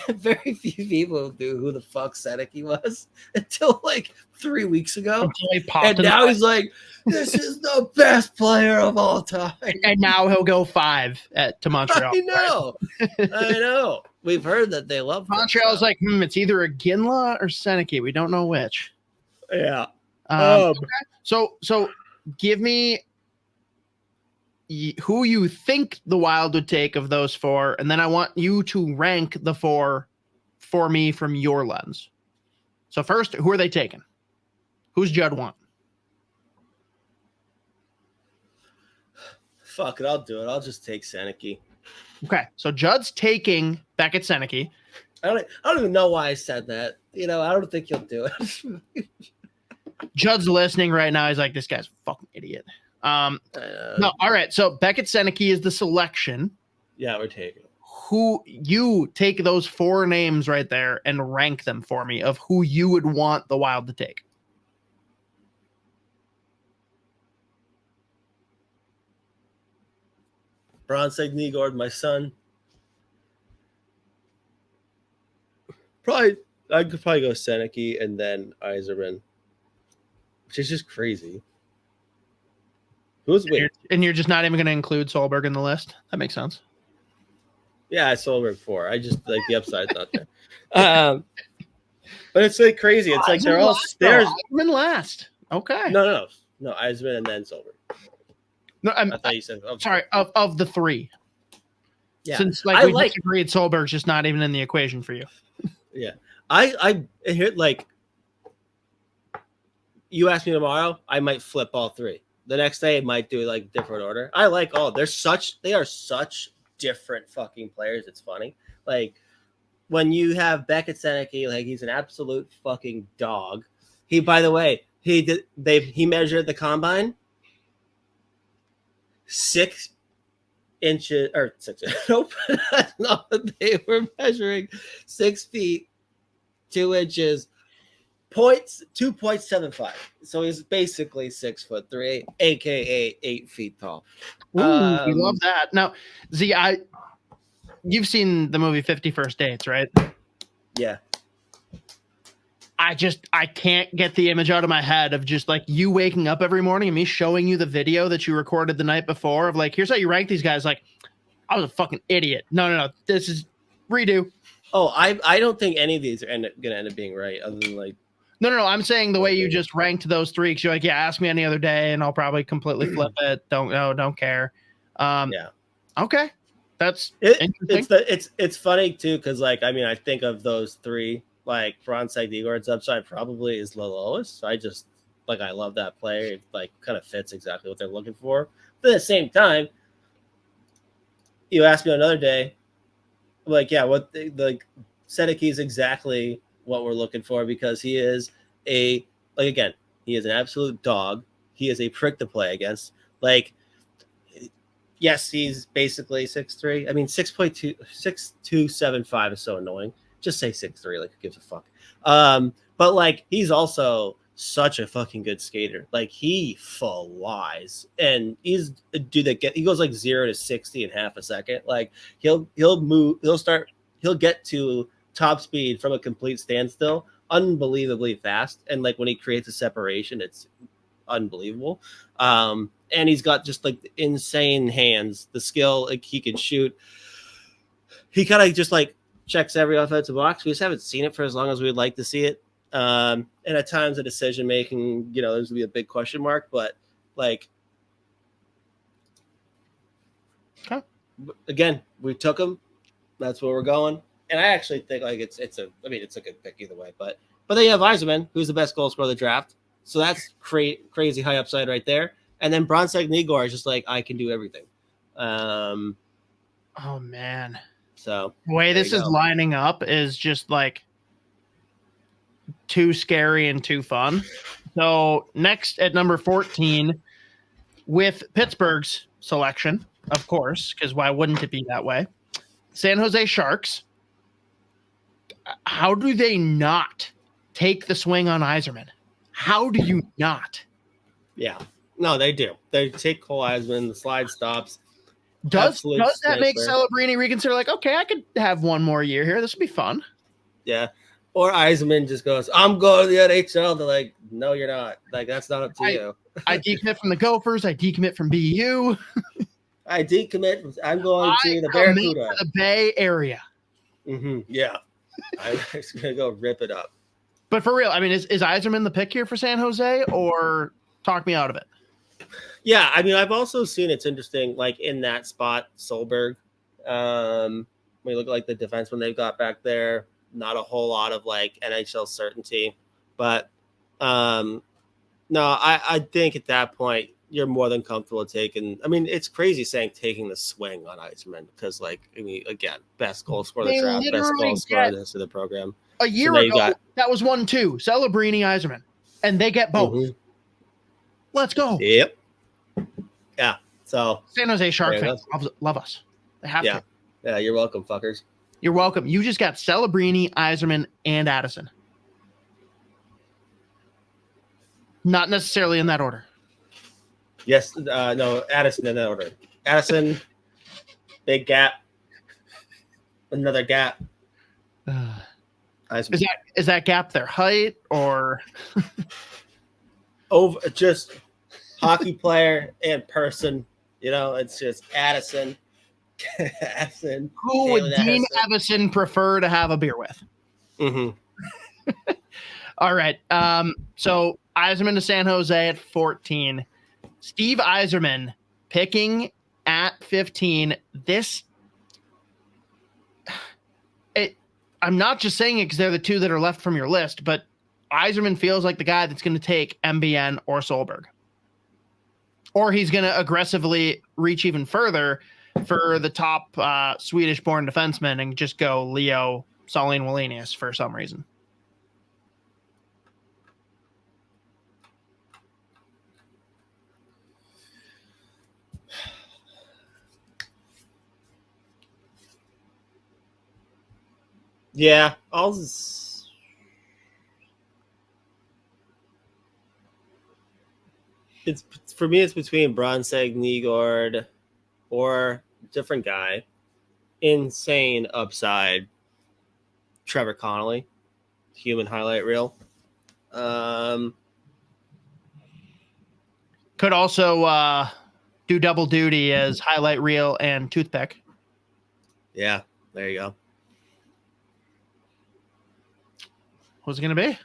Very few people knew who the fuck Sennecke was until like 3 weeks ago. And now he's like, this is the best player of all time.
And now he'll go 5 to Montreal.
I know. Right? I know. We've heard that they love
Montreal's like, it's either Iginla or Sennecke. We don't know which.
Yeah.
Okay. So give me who you think the Wild would take of those 4, and then I want you to rank the 4 for me from your lens. So first, who are they taking? Who's Judd want?
Fuck it, I'll do it. I'll just take Sennecke.
Okay, so Judd's taking Beckett Sennecke.
I don't even know why I said that. I don't think he'll do it.
Judd's listening right now. He's like, this guy's a fucking idiot. No, all right. So Beckett Sennecke is the selection.
Yeah, we're taking it.
Who you take those 4 names right there and rank them for me of who you would want the Wild to take.
Brandsegg-Nygard, my son. I could probably go Sennecke and then Eiserman, which is just crazy.
And you're just not even going to include Solberg in the list? That makes sense.
Yeah, I Solberg 4. I just like the upside's not there. But it's like crazy. It's like they're all stairs.
Eiserman last. Okay.
No, Eiserman and then Solberg.
No,
I thought you said.
Sorry, of the 3.
Yeah,
since we agreed, Solberg's just not even in the equation for you.
Yeah, I hear like you ask me tomorrow, I might flip all 3. The next day, I might do like different order. I like all. They are such different fucking players. It's funny. Like when you have Beckett Sennecke, like he's an absolute fucking dog. By the way, he measured the combine 6 inches or 6. Nope, no, they were measuring 6 feet 2 inches. 2.75. So he's basically 6'3", aka 8 feet tall.
We love that. Now, Z, you've seen the movie 50 First Dates, right?
Yeah.
I can't get the image out of my head of just like you waking up every morning and me showing you the video that you recorded the night before of like, here's how you rank these guys. Like, I was a fucking idiot. No. This is redo.
Oh, I don't think any of these are going to end up being right other than like.
No. I'm saying the way you just ranked those 3, because you're like, yeah, ask me any other day, and I'll probably completely flip it. Don't care.
Yeah.
Okay, that's interesting.
It's funny too, because like I think of those 3, like Brandsegg-Nygard's upside probably is the lowest. So I just like I love that player. It like kind of fits exactly what they're looking for. But at the same time, you ask me another day, like Sennecke is exactly what we're looking for, because he is he is an absolute dog. He is a prick to play against. Like, yes, he's basically 6'3". 6.2, 6.275 is so annoying. Just say 6'3", like who gives a fuck. But like he's also such a fucking good skater. Like he flies, and he's a dude that he goes like 0 to 60 in half a second. Like he'll get to top speed from a complete standstill unbelievably fast, and like when he creates a separation, it's unbelievable. And he's got just like insane hands, the skill, like he can shoot. He kind of just like checks every offensive box. We just haven't seen it for as long as we'd like to see it. And at times the decision making, there's gonna be a big question mark, but like,
okay.
Again, we took him. That's where we're going. And I actually think like it's a good pick either way, but then you have Eiserman, who's the best goal scorer of the draft. So that's crazy high upside right there. And then Brandsegg-Nygard is just like, I can do everything.
Oh man.
So
the way this is lining up is just like too scary and too fun. So next at number 14 with Pittsburgh's selection, of course, because why wouldn't it be that way? San Jose Sharks. How do they not take the swing on Eiserman? How do you not?
Yeah. No, they do. They take Cole Eiserman, the slide stops.
Does that make Celebrini reconsider? Like, okay, I could have one more year here. This would be fun.
Yeah. Or Eiserman just goes, I'm going to the NHL. They're like, no, you're not. Like, that's not up to you.
I decommit from the Gophers. I decommit from BU.
I decommit. I'm going to the Barracuda.
The Bay Area.
Mm-hmm. Yeah. I'm just going to go rip it up.
But for real, I mean, is Eiserman the pick here for San Jose, or talk me out of it?
Yeah, I mean, I've also seen it's interesting, like in that spot, Solberg. When you look at like the defenseman they've got back there, not a whole lot of like NHL certainty. But no, I think at that point you're more than comfortable taking. I mean, it's crazy saying taking the swing on Eiserman because, like, I mean, again, best goal scorer of the draft, best goal scorer in the history of the program.
A year ago, that was 1-2. Celebrini, Eiserman, and they get both. Mm-hmm. Let's go.
Yep. Yeah. So
San Jose Shark fans love us. They have to.
Yeah. You're welcome, fuckers.
You're welcome. You just got Celebrini, Eiserman, and Addison. Not necessarily in that order.
Yes. No, Addison in that order. Addison, big gap. Another gap.
Is that gap their height or
over just hockey player and person? You know, it's just Addison. Addison.
Who would Dean Evison prefer to have a beer with?
Mm-hmm.
All right. So Eiserman to San Jose at 14. Steve Eiserman picking at 15. I'm not just saying it because they're the two that are left from your list, but Eiserman feels like the guy that's going to take MBN or Solberg. Or he's going to aggressively reach even further for the top Swedish-born defenseman and just go Leo Salin-Wallenius for some reason.
Yeah, it's for me. It's between Brandsegg-Nygard or different guy. Insane upside. Trevor Connelly, human highlight reel.
Could also do double duty as highlight reel and toothpick.
Yeah, there you go.
Who's it going to be?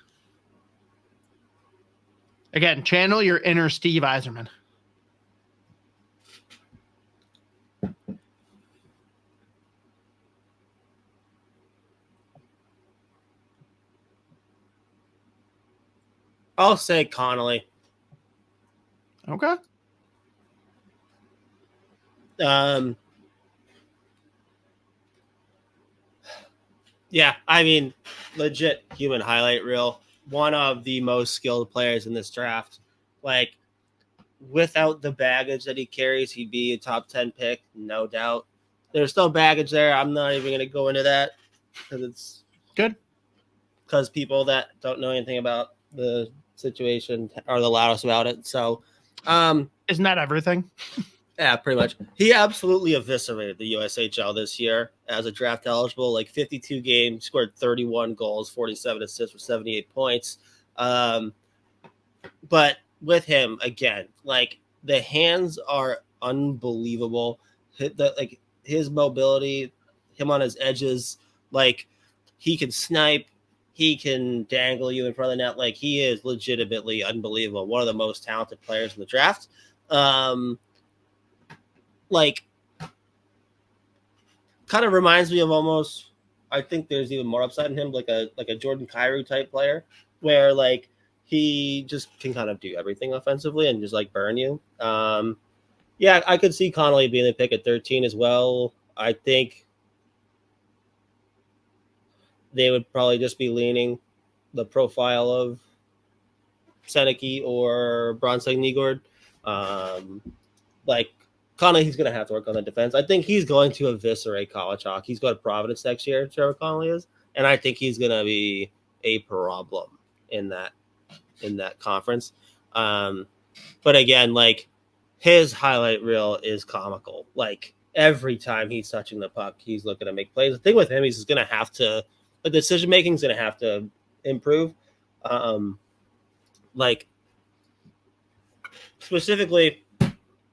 Again, channel your inner Steve Eiserman.
I'll say Connelly.
Okay.
Yeah, I mean, legit human highlight reel. One of the most skilled players in this draft. Like, without the baggage that he carries, he'd be a top 10 pick, no doubt. There's no baggage there. I'm not even going to go into that because it's
good.
Because people that don't know anything about the situation are the loudest about it. So,
isn't that everything?
Yeah, pretty much. He absolutely eviscerated the USHL this year as a draft eligible, like 52 games, scored 31 goals, 47 assists for 78 points. But with him, again, like the hands are unbelievable. Like his mobility, him on his edges, like he can snipe, he can dangle you in front of the net. Like he is legitimately unbelievable. One of the most talented players in the draft. Like kind of reminds me of almost, I think there's even more upside in him, like a Jordan Kyrou type player where like he just can kind of do everything offensively and just like burn you. Yeah, I could see Connelly being the pick at 13 as well. I think they would probably just be leaning the profile of Sennecke or Brandsegg-Nygard. Like Connelly, he's going to have to work on the defense. I think he's going to eviscerate college hockey. He's going to Providence next year, Trevor Connelly is, and I think he's going to be a problem in that conference. But again, like his highlight reel is comical. Like every time he's touching the puck, he's looking to make plays. The thing with him, he's going to have to, the decision making is going to have to improve. Like specifically,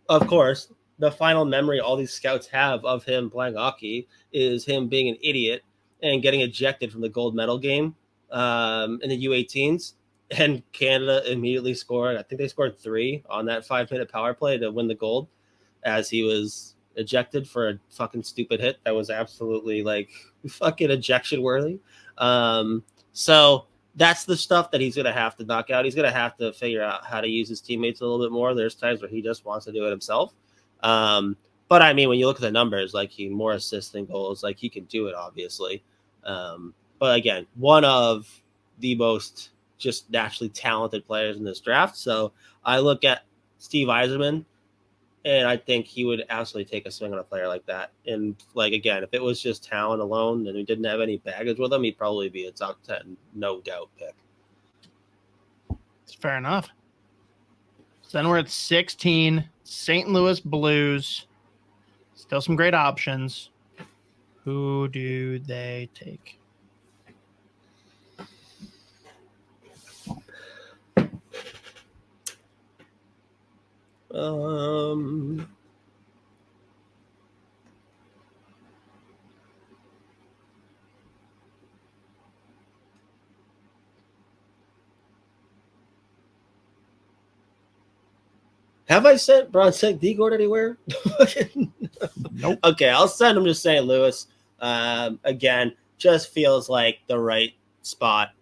of course, the final memory all these scouts have of him playing hockey is him being an idiot and getting ejected from the gold medal game in the U18s, and Canada immediately scored. I think they scored 3 on that 5-minute power play to win the gold, as he was ejected for a fucking stupid hit that was absolutely like fucking ejection worthy. So that's the stuff that he's going to have to knock out. He's going to have to figure out how to use his teammates a little bit more. There's times where he just wants to do it himself. But I mean, when you look at the numbers, like he more assists than goals, like he can do it, obviously. But again, one of the most just naturally talented players in this draft. So I look at Steve Eiserman, and I think he would absolutely take a swing on a player like that. And like, again, if it was just talent alone and he didn't have any baggage with him, he'd probably be a top 10, no doubt pick.
It's fair enough. So then we're at 16, St. Louis Blues. Still some great options. Who do they take?
Have I sent Brandsegg-Nygard anywhere?
Nope.
Okay, I'll send him to St. Louis. Again, just feels like the right spot.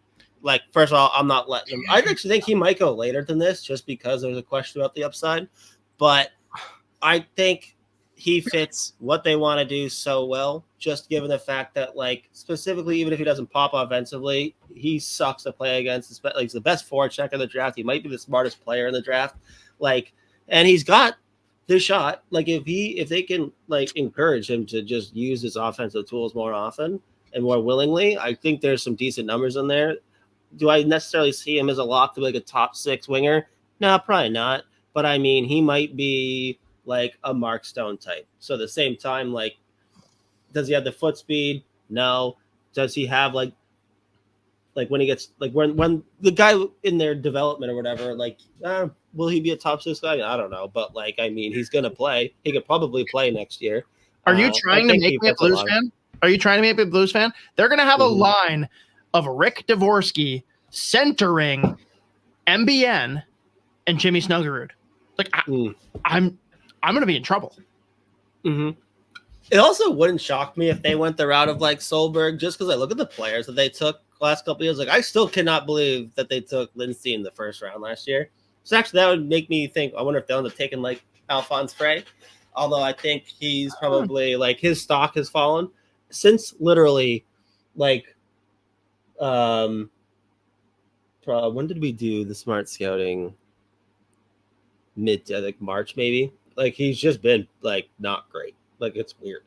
Like, first of all, I'm not letting him. I actually think he might go later than this just because there's a question about the upside. But I think he fits what they want to do so well, just given the fact that, like, specifically, even if he doesn't pop offensively, he sucks to play against. Like, he's the best forward checker in the draft. He might be the smartest player in the draft. Like, and he's got the shot. Like, if they can, like, encourage him to just use his offensive tools more often and more willingly, I think there's some decent numbers in there. Do I necessarily see him as a lock to be like a top 6 winger? No, probably not. But I mean, he might be like a Mark Stone type. So at the same time, like, does he have the foot speed? No. Does he have like when he gets like when the guy in their development or whatever, like, will he be a top 6 guy? I don't know. But like, I mean, he's gonna play. He could probably play next year.
Are you trying to make me a Blues fan? Are you trying to make me a Blues fan? They're gonna have a line of Rick Dvorsky centering MBN and Jimmy Snuggerud. Like, I'm going to be in trouble.
Mm-hmm. It also wouldn't shock me if they went the route of like Solberg, just because I look at the players that they took last couple of years. Like, I still cannot believe that they took Lindstrom in the first round last year. So actually, that would make me think, I wonder if they'll end up taking like Alfons Freij. Although I think he's probably like his stock has fallen since literally like when did we do the smart scouting? Like March maybe. Like, he's just been like not great. Like, it's weird.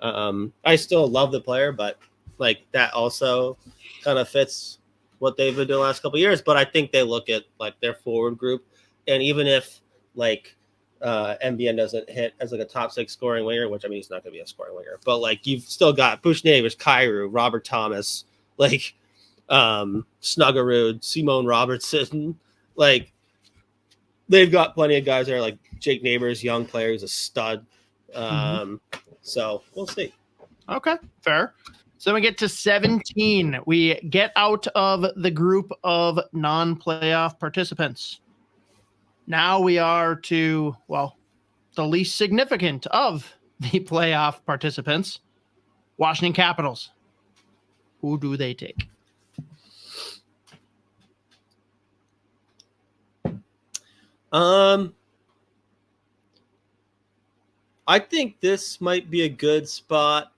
I still love the player, but like that also kind of fits what they've been doing the last couple of years. But I think they look at like their forward group, and even if like MBN doesn't hit as like a top 6 scoring winger, which I mean he's not going to be a scoring winger, but like you've still got Buchnevich, Kyrou, Robert Thomas, like Snuggerud, Simone Robertson, like they've got plenty of guys there, like Jake Neighbors, young player, who's a stud. So we'll see.
Okay, fair. So we get to 17. We get out of the group of non-playoff participants. Now we are to, well, the least significant of the playoff participants, Washington Capitals. Who do they take?
I think this might be a good spot.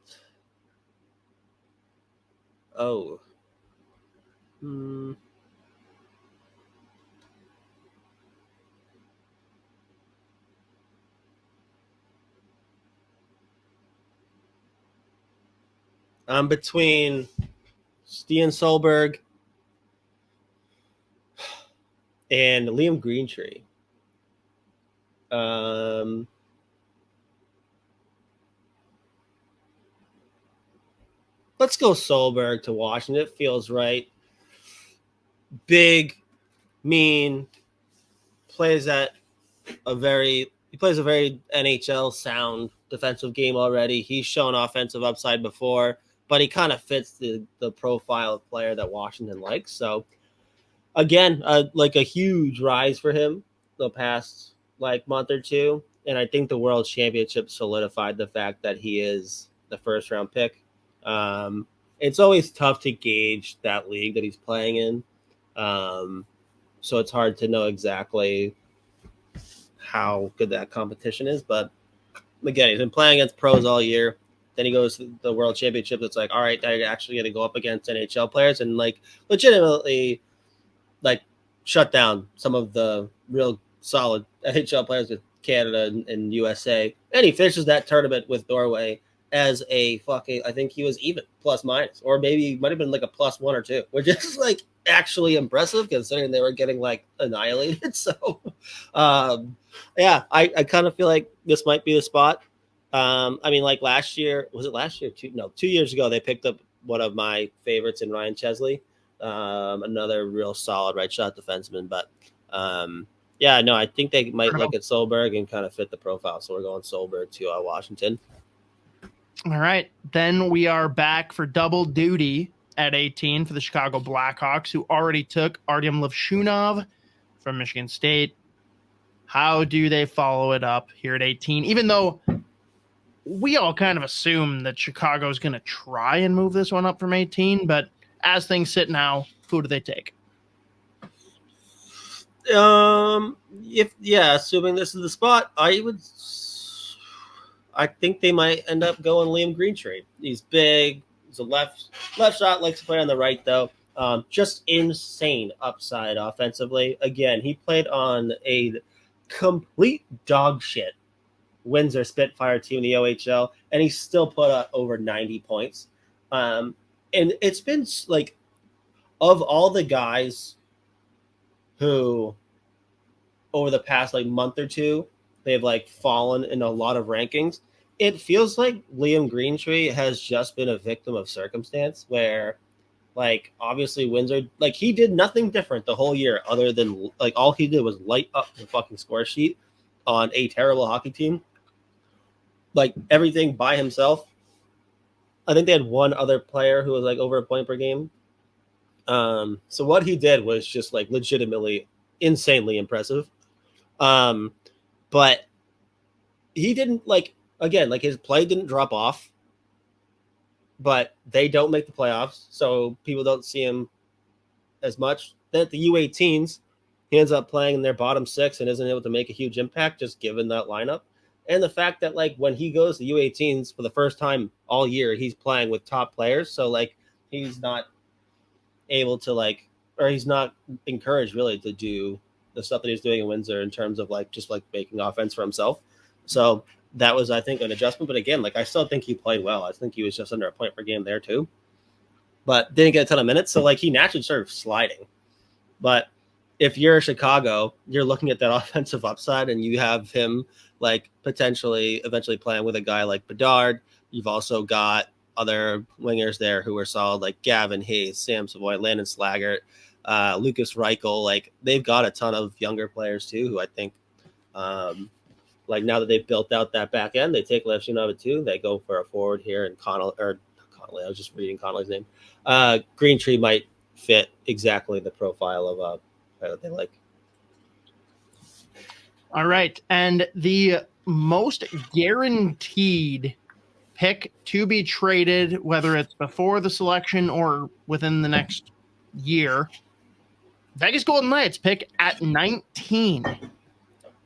I'm between Stian Solberg and Liam Greentree. Let's go Solberg to Washington. It feels right. Big, mean, plays a very NHL sound defensive game already. He's shown offensive upside before, but he kind of fits the profile of player that Washington likes. So again, like a huge rise for him the past like month or two. And I think the World Championship solidified the fact that he is the first round pick. It's always tough to gauge that league that he's playing in. So it's hard to know exactly how good that competition is. But again, he's been playing against pros all year. Then he goes to the World Championship. It's like, all right, now you're actually going to go up against NHL players and like legitimately like shut down some of the real solid NHL players with Canada and USA. And he finishes that tournament with Norway as a fucking, I think he was even plus minus, or maybe might have been like a +1 or 2, which is like actually impressive considering they were getting like annihilated. So yeah, I kind of feel like this might be the spot. I mean, like last year, was it last year? 2 years ago, they picked up one of my favorites in Ryan Chesley, another real solid right shot defenseman. But yeah, no, I think they might look at Solberg and kind of fit the profile. So we're going Solberg to Washington.
All right. Then we are back for double duty at 18 for the Chicago Blackhawks, who already took Artyom Levshunov from Michigan State. How do they follow it up here at 18? Even though we all kind of assume that Chicago is going to try and move this one up from 18, but as things sit now, who do they take?
Assuming this is the spot, I think they might end up going Liam Greentree. He's big. He's a left shot, likes to play on the right though. Just insane upside offensively. Again, he played on a complete dog shit Windsor Spitfire team in the OHL, and he still put up over 90 points. And it's been like, of all the guys who over the past like month or two, they've like fallen in a lot of rankings. It feels like Liam Greentree has just been a victim of circumstance where like obviously Windsor, like he did nothing different the whole year other than like all he did was light up the fucking score sheet on a terrible hockey team. Like everything by himself. I think they had one other player who was like over a point per game. So what he did was just like legitimately insanely impressive. But he didn't like, again, like his play didn't drop off, but they don't make the playoffs. So people don't see him as much. Then at the U18s, he ends up playing in their bottom 6 and isn't able to make a huge impact just given that lineup. And the fact that like when he goes to U18s for the first time all year, he's playing with top players. So like he's not able to like, or he's not encouraged really to do the stuff that he's doing in Windsor in terms of like just like making offense for himself. So that was, I think, an adjustment. But again, like I still think he played well. I think he was just under a point per game there too, but didn't get a ton of minutes. So like he naturally started sliding. But if you're Chicago, you're looking at that offensive upside and you have him like potentially eventually playing with a guy like Bedard. You've also got other wingers there who are solid, like Gavin Hayes, Sam Savoy, Landon Slaggert, Lucas Reichel. Like they've got a ton of younger players too, who I think, like now that they've built out that back end, they take Levshunov too. They go for a forward here, and Connelly. I was just reading Connelly's name. Greentree might fit exactly the profile of player that they like.
All right, and the most guaranteed pick to be traded, whether it's before the selection or within the next year, Vegas Golden Knights pick at 19.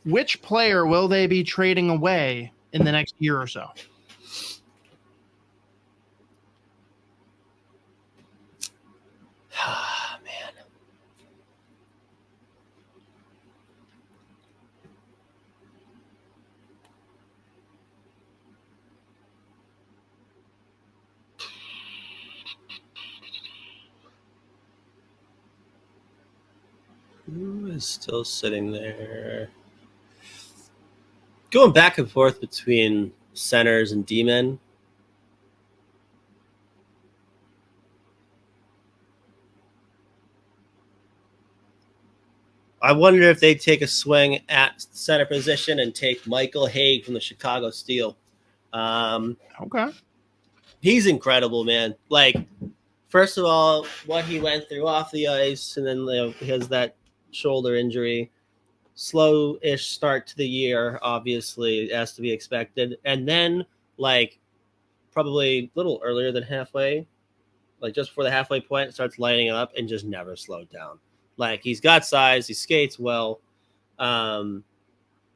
Which player will they be trading away in the next year or so?
Man. Who is still sitting there? going back and forth between centers and D-men. I wonder if they take a swing at center position and take Michael Hage from the Chicago Steel.
Okay.
He's incredible, man. Like, first of all, what he went through off the ice, and then he has that shoulder injury. Slow-ish start to the year, obviously, as to be expected. And then, like, probably a little earlier than halfway, like just before the halfway point, starts lighting up and just never slowed down. Like, he's got size, he skates well,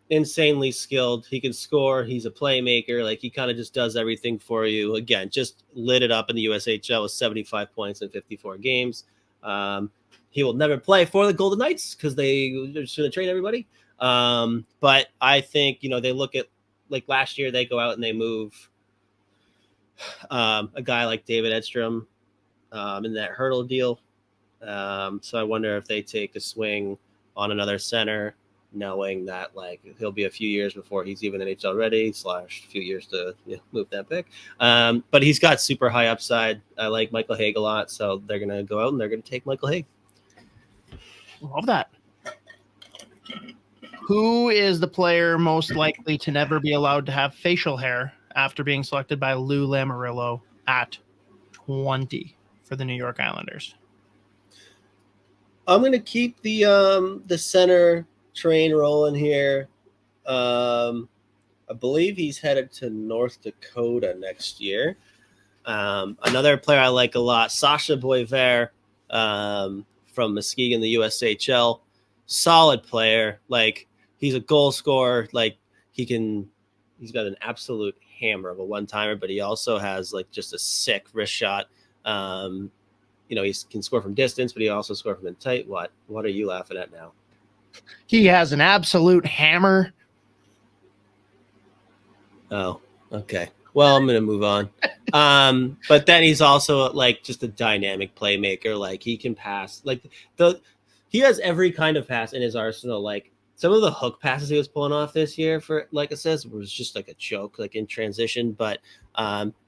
insanely skilled. He can score. He's a playmaker. Like, he kind of just does everything for you. Again, just lit it up in the USHL with 75 points in 54 games. He will never play for the Golden Knights because they're just going to trade everybody. But I think, they look at, like, last year they go out and they move a guy like David Edstrom in that Hurdle deal. So I wonder if they take a swing on another center, knowing that, like, he'll be a few years before he's even NHL ready / a few years to move that pick. But he's got super high upside. I like Michael Hage a lot, so they're going to go out and they're going to take Michael Hage.
Love that. Who is the player most likely to never be allowed to have facial hair after being selected by Lou Lamoriello at 20 for the New York Islanders?
I'm going to keep the center train rolling here. I believe he's headed to North Dakota next year. Another player I like a lot, Sacha Boisvert from Muskegon, the USHL. Solid player. Like, he's a goal scorer. Like, he's got an absolute hammer of a one-timer, but he also has, like, just a sick wrist shot. He can score from distance, but he also score from in tight. What are you laughing at now?
He has an absolute hammer.
Oh, okay. Well, I'm going to move on. But then he's also, like, just a dynamic playmaker. Like, he can pass. Like, he has every kind of pass in his arsenal. Like, some of the hook passes he was pulling off this year for, like I said, was just like a joke, like in transition. But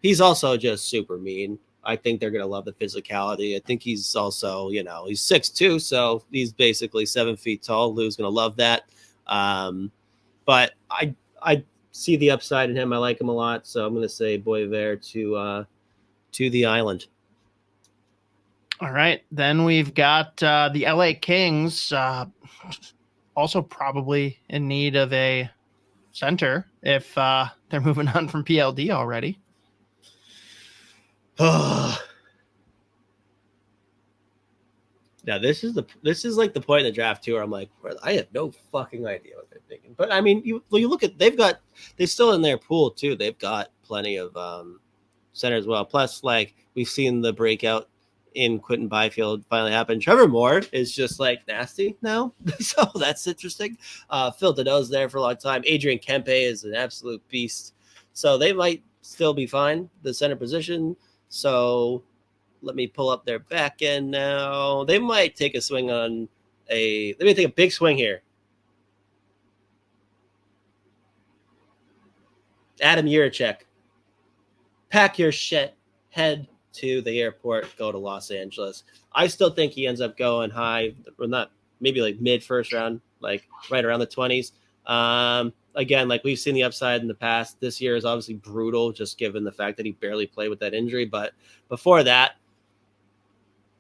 he's also just super mean. I think they're going to love the physicality. I think he's also, he's 6'2", so he's basically 7 feet tall. Lou's going to love that. But I see the upside in him. I like him a lot, so I'm going to say Boisvert to the Island.
All right. Then we've got the LA Kings, also probably in need of a center if they're moving on from PLD already.
Now this is like the point in the draft too where I'm like, I have no fucking idea what they're thinking. But I mean, you look at they're still in their pool too. They've got plenty of center as well. Plus, like, we've seen the breakout in Quentin Byfield finally happen. Trevor Moore is just, like, nasty now, so that's interesting. Phil Dedeaux's there for a long time. Adrian Kempe is an absolute beast, so they might still be fine the center position. So let me pull up their back end now. They might take a swing on let me take a big swing here. Adam Jiricek. Pack your shit. Head to the airport. Go to Los Angeles. I still think he ends up going high. Or not, maybe like mid first round, like right around the 20s. Again, like, we've seen the upside in the past. This year is obviously brutal, just given the fact that he barely played with that injury. But before that,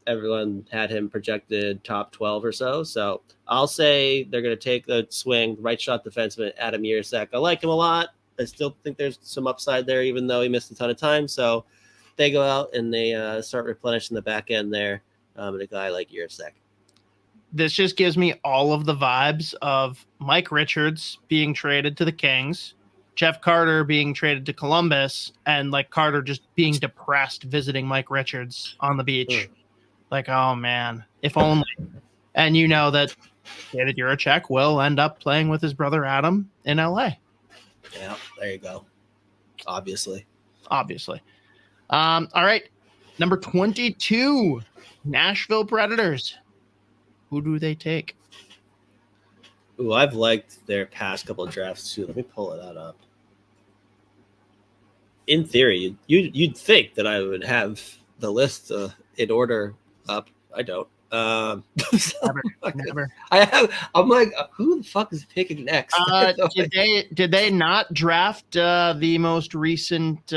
everyone had him projected top 12 or so. So I'll say they're going to take the swing, right shot defenseman, Adam Jiricek. I like him a lot. I still think there's some upside there, even though he missed a ton of time. So they go out and they start replenishing the back end there. And a guy like Jiricek.
This just gives me all of the vibes of Mike Richards being traded to the Kings, Jeff Carter being traded to Columbus, and, like, Carter just being depressed visiting Mike Richards on the beach. Like, oh man, if only. And you know that David Jiricek will end up playing with his brother Adam in LA.
Yeah, there you go. Obviously.
All right. Number 22, Nashville Predators. Who do they take?
Ooh, I've liked their past couple of drafts too. Let me pull that up. In theory, you'd think that I would have the list in order up. I don't.
Never.
I'm like, who the fuck is picking next?
Did they not draft the most recent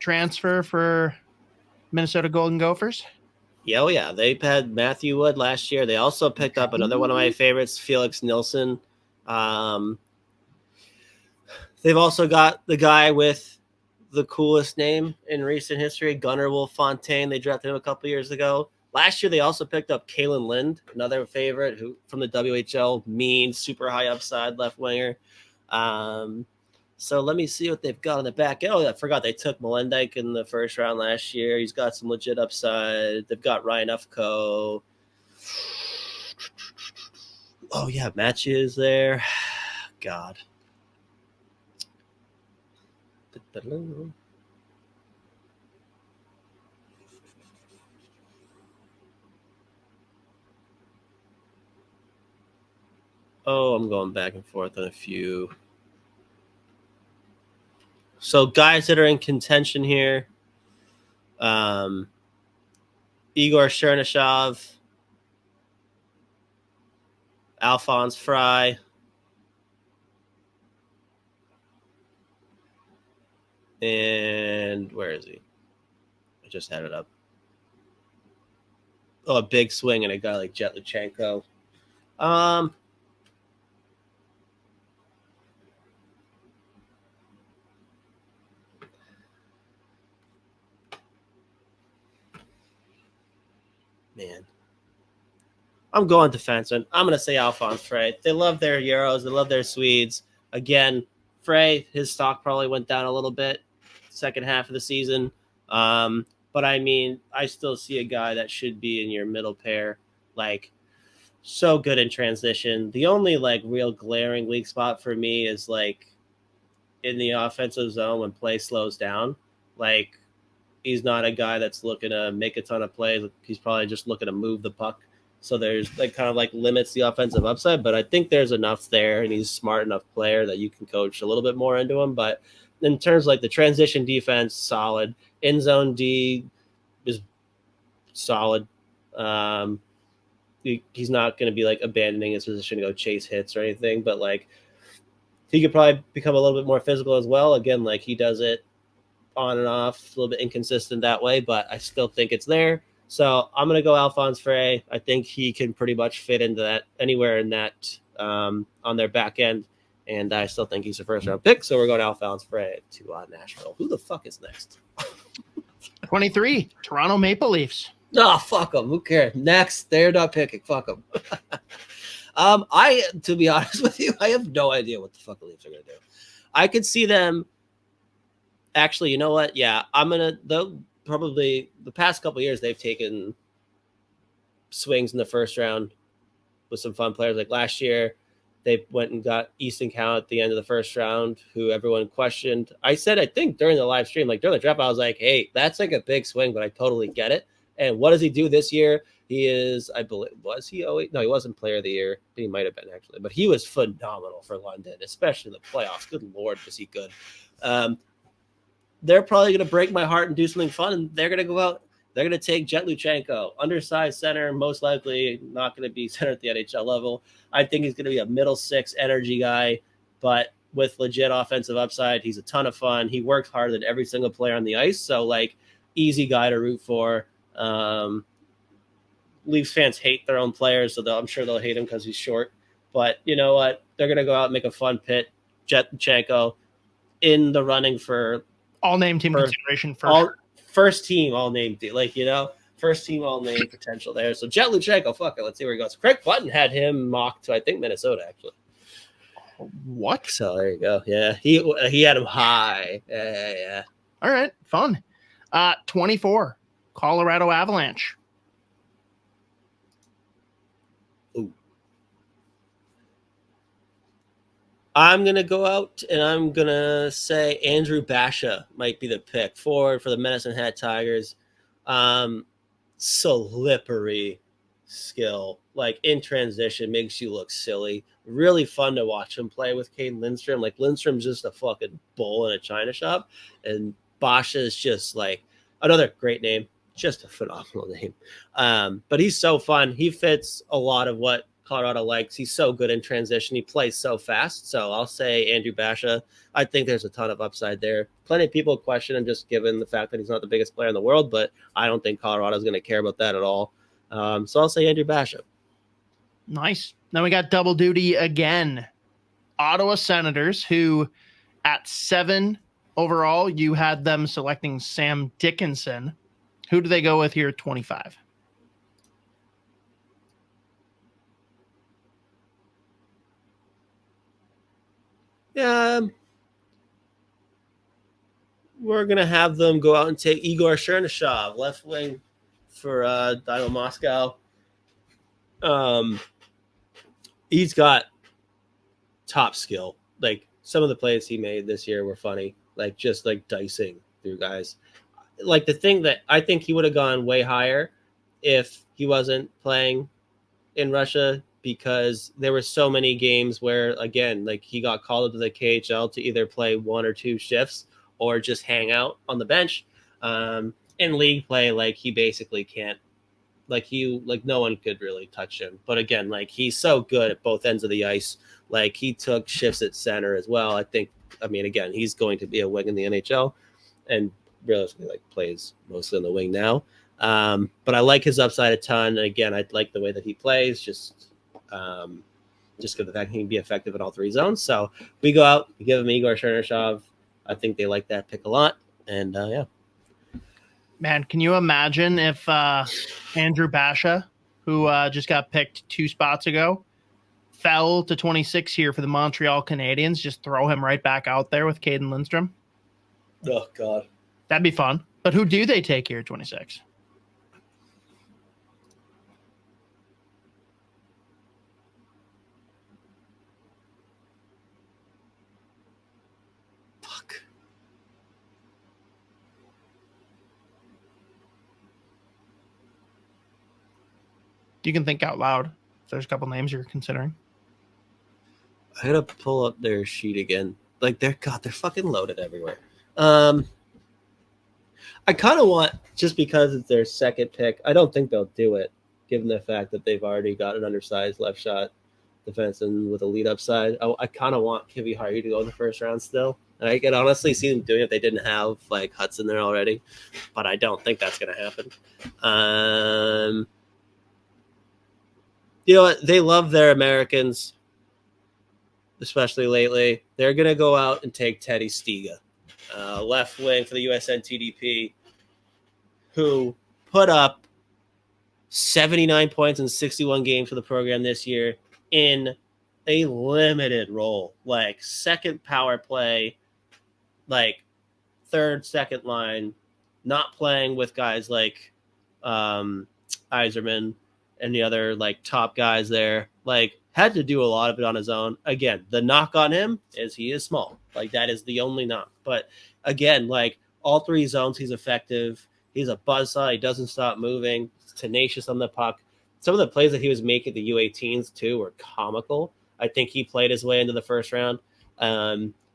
transfer for Minnesota Golden Gophers?
Yeah, oh yeah, they had Matthew Wood last year. They also picked up another one of my favorites, Felix Nilsson. They've also got the guy with the coolest name in recent history, Gunnar Wolf-Fontaine. They drafted him a couple years ago. Last year, they also picked up Cayden Lind, another favorite who from the WHL, mean, super high upside left winger. So let me see what they've got on the back end. Oh, I forgot they took Melendijk in the first round last year. He's got some legit upside. They've got Ryan Ufko. Oh, yeah, Matches there. God. Oh, I'm going back and forth on a few. So guys that are in contention here, Igor Chernyshov, Alfons Freij, and where is he? I just had it up. Oh, a big swing and a guy like Jett Luchanko. Man, I'm going defenseman. I'm going to say Alfons Freij. They love their Euros. They love their Swedes. Again, Freij, his stock probably went down a little bit second half of the season. But I mean, I still see a guy that should be in your middle pair, like so good in transition. The only like real glaring weak spot for me is like in the offensive zone when play slows down. Like he's not a guy that's looking to make a ton of plays. He's probably just looking to move the puck. So there's like kind of like limits the offensive upside, but I think there's enough there and he's a smart enough player that you can coach a little bit more into him. But in terms of like the transition defense, solid. In zone D is solid. He's not going to be like abandoning his position to go chase hits or anything, but like he could probably become a little bit more physical as well. Again, like he does it on and off, a little bit inconsistent that way, but I still think it's there. So I'm going to go Alfons Freij. I think he can pretty much fit into that anywhere in that on their back end. And I still think he's a first round pick. So we're going Alfons Freij to Nashville. Who the fuck is next?
23, Toronto Maple Leafs.
No, fuck them. Who cares? Next, they're not picking. Fuck them. To be honest with you, I have no idea what the fuck the Leafs are going to do. I could see them. Actually, you know what? Yeah, they'll probably the past couple of years they've taken swings in the first round with some fun players. Like last year, they went and got Easton Count at the end of the first round, who everyone questioned. I said, I think during the live stream, like during the draft, I was like, hey, that's like a big swing, but I totally get it. And what does he do this year? He is, I believe, was he 08? No, he wasn't player of the year. He might have been actually, but he was phenomenal for London, especially in the playoffs. Good Lord, was he good. They're probably going to break my heart and do something fun. And they're going to go out. They're going to take Jett Luchanko, undersized center, most likely not going to be center at the NHL level. I think he's going to be a middle six energy guy, but with legit offensive upside. He's a ton of fun. He works harder than every single player on the ice. So like easy guy to root for. Leafs fans hate their own players, so I'm sure they'll hate him because he's short. But you know what? They're going to go out and make a fun pick. Jett Luchanko in the running for
all name team consideration for
all first team all name, like first team all name potential there. So Jett Luchanko, fuck it, let's see where he goes. Craig Button had him mocked to I think Minnesota actually.
What?
So there you go. Yeah, he had him high. Yeah.
All right, fun. 24, Colorado Avalanche.
Ooh. I'm going to go out and I'm going to say Andrew Basha might be the pick forward for the Medicine Hat Tigers. Slippery skill, like in transition, makes you look silly. Really fun to watch him play with Cayden Lindstrom. Like Lindstrom's just a fucking bull in a china shop, and Basha is just like another great name, just a phenomenal name. But he's so fun. He fits a lot of what Colorado likes. He's so good in transition. He plays so fast. So I'll say Andrew Basha. I think there's a ton of upside there. Plenty of people question him just given the fact that he's not the biggest player in the world, but I don't think Colorado's going to care about that at all. So I'll say Andrew Basha.
Nice. Then we got double duty again. Ottawa Senators, who at 7 overall, you had them selecting Sam Dickinson. Who do they go with here at 25?
Yeah, we're going to have them go out and take Igor Chernyshov, left wing for Dynamo Moscow. He's got top skill. Like some of the plays he made this year were funny, like just like dicing through guys. Like the thing that I think he would have gone way higher if he wasn't playing in Russia, because there were so many games where, again, like he got called up to the KHL to either play 1 or 2 shifts or just hang out on the bench. In league play, like he basically can't, like no one could really touch him. But again, like he's so good at both ends of the ice. Like he took shifts at center as well. Again, he's going to be a wing in the NHL and realistically like plays mostly on the wing now. But I like his upside a ton. And again, I like the way that he plays, just because the fact he can be effective in all 3 zones. So we go out, we give him Igor Chernyshov. I think they like that pick a lot. And yeah.
Man, can you imagine if Andrew Basha, who just got picked 2 spots ago, fell to 26 here for the Montreal Canadiens, just throw him right back out there with Cayden Lindstrom?
Oh, God.
That'd be fun. But who do they take here at 26?
Fuck.
You can think out loud if there's a couple names you're considering.
I gotta pull up their sheet again. Like they're fucking loaded everywhere. I kind of want, just because it's their second pick, I don't think they'll do it, given the fact that they've already got an undersized left shot defenseman with a lead upside. I kind of want Kivi Hardy to go in the first round still. And I could honestly see them doing it if they didn't have like Hudson there already, but I don't think that's gonna happen. You know what? They love their Americans, especially lately. They're going to go out and take Teddy Stiga, left wing for the USN TDP, who put up 79 points in 61 games for the program this year in a limited role, like second power play, like third, second line, not playing with guys like Eiserman and the other like top guys there. Like had to do a lot of it on his own. Again, the knock on him is he is small. Like that is the only knock. But again, like all 3 zones, he's effective. He's a buzzsaw. He doesn't stop moving. He's tenacious on the puck. Some of the plays that he was making at the U18s too were comical. I think he played his way into the first round.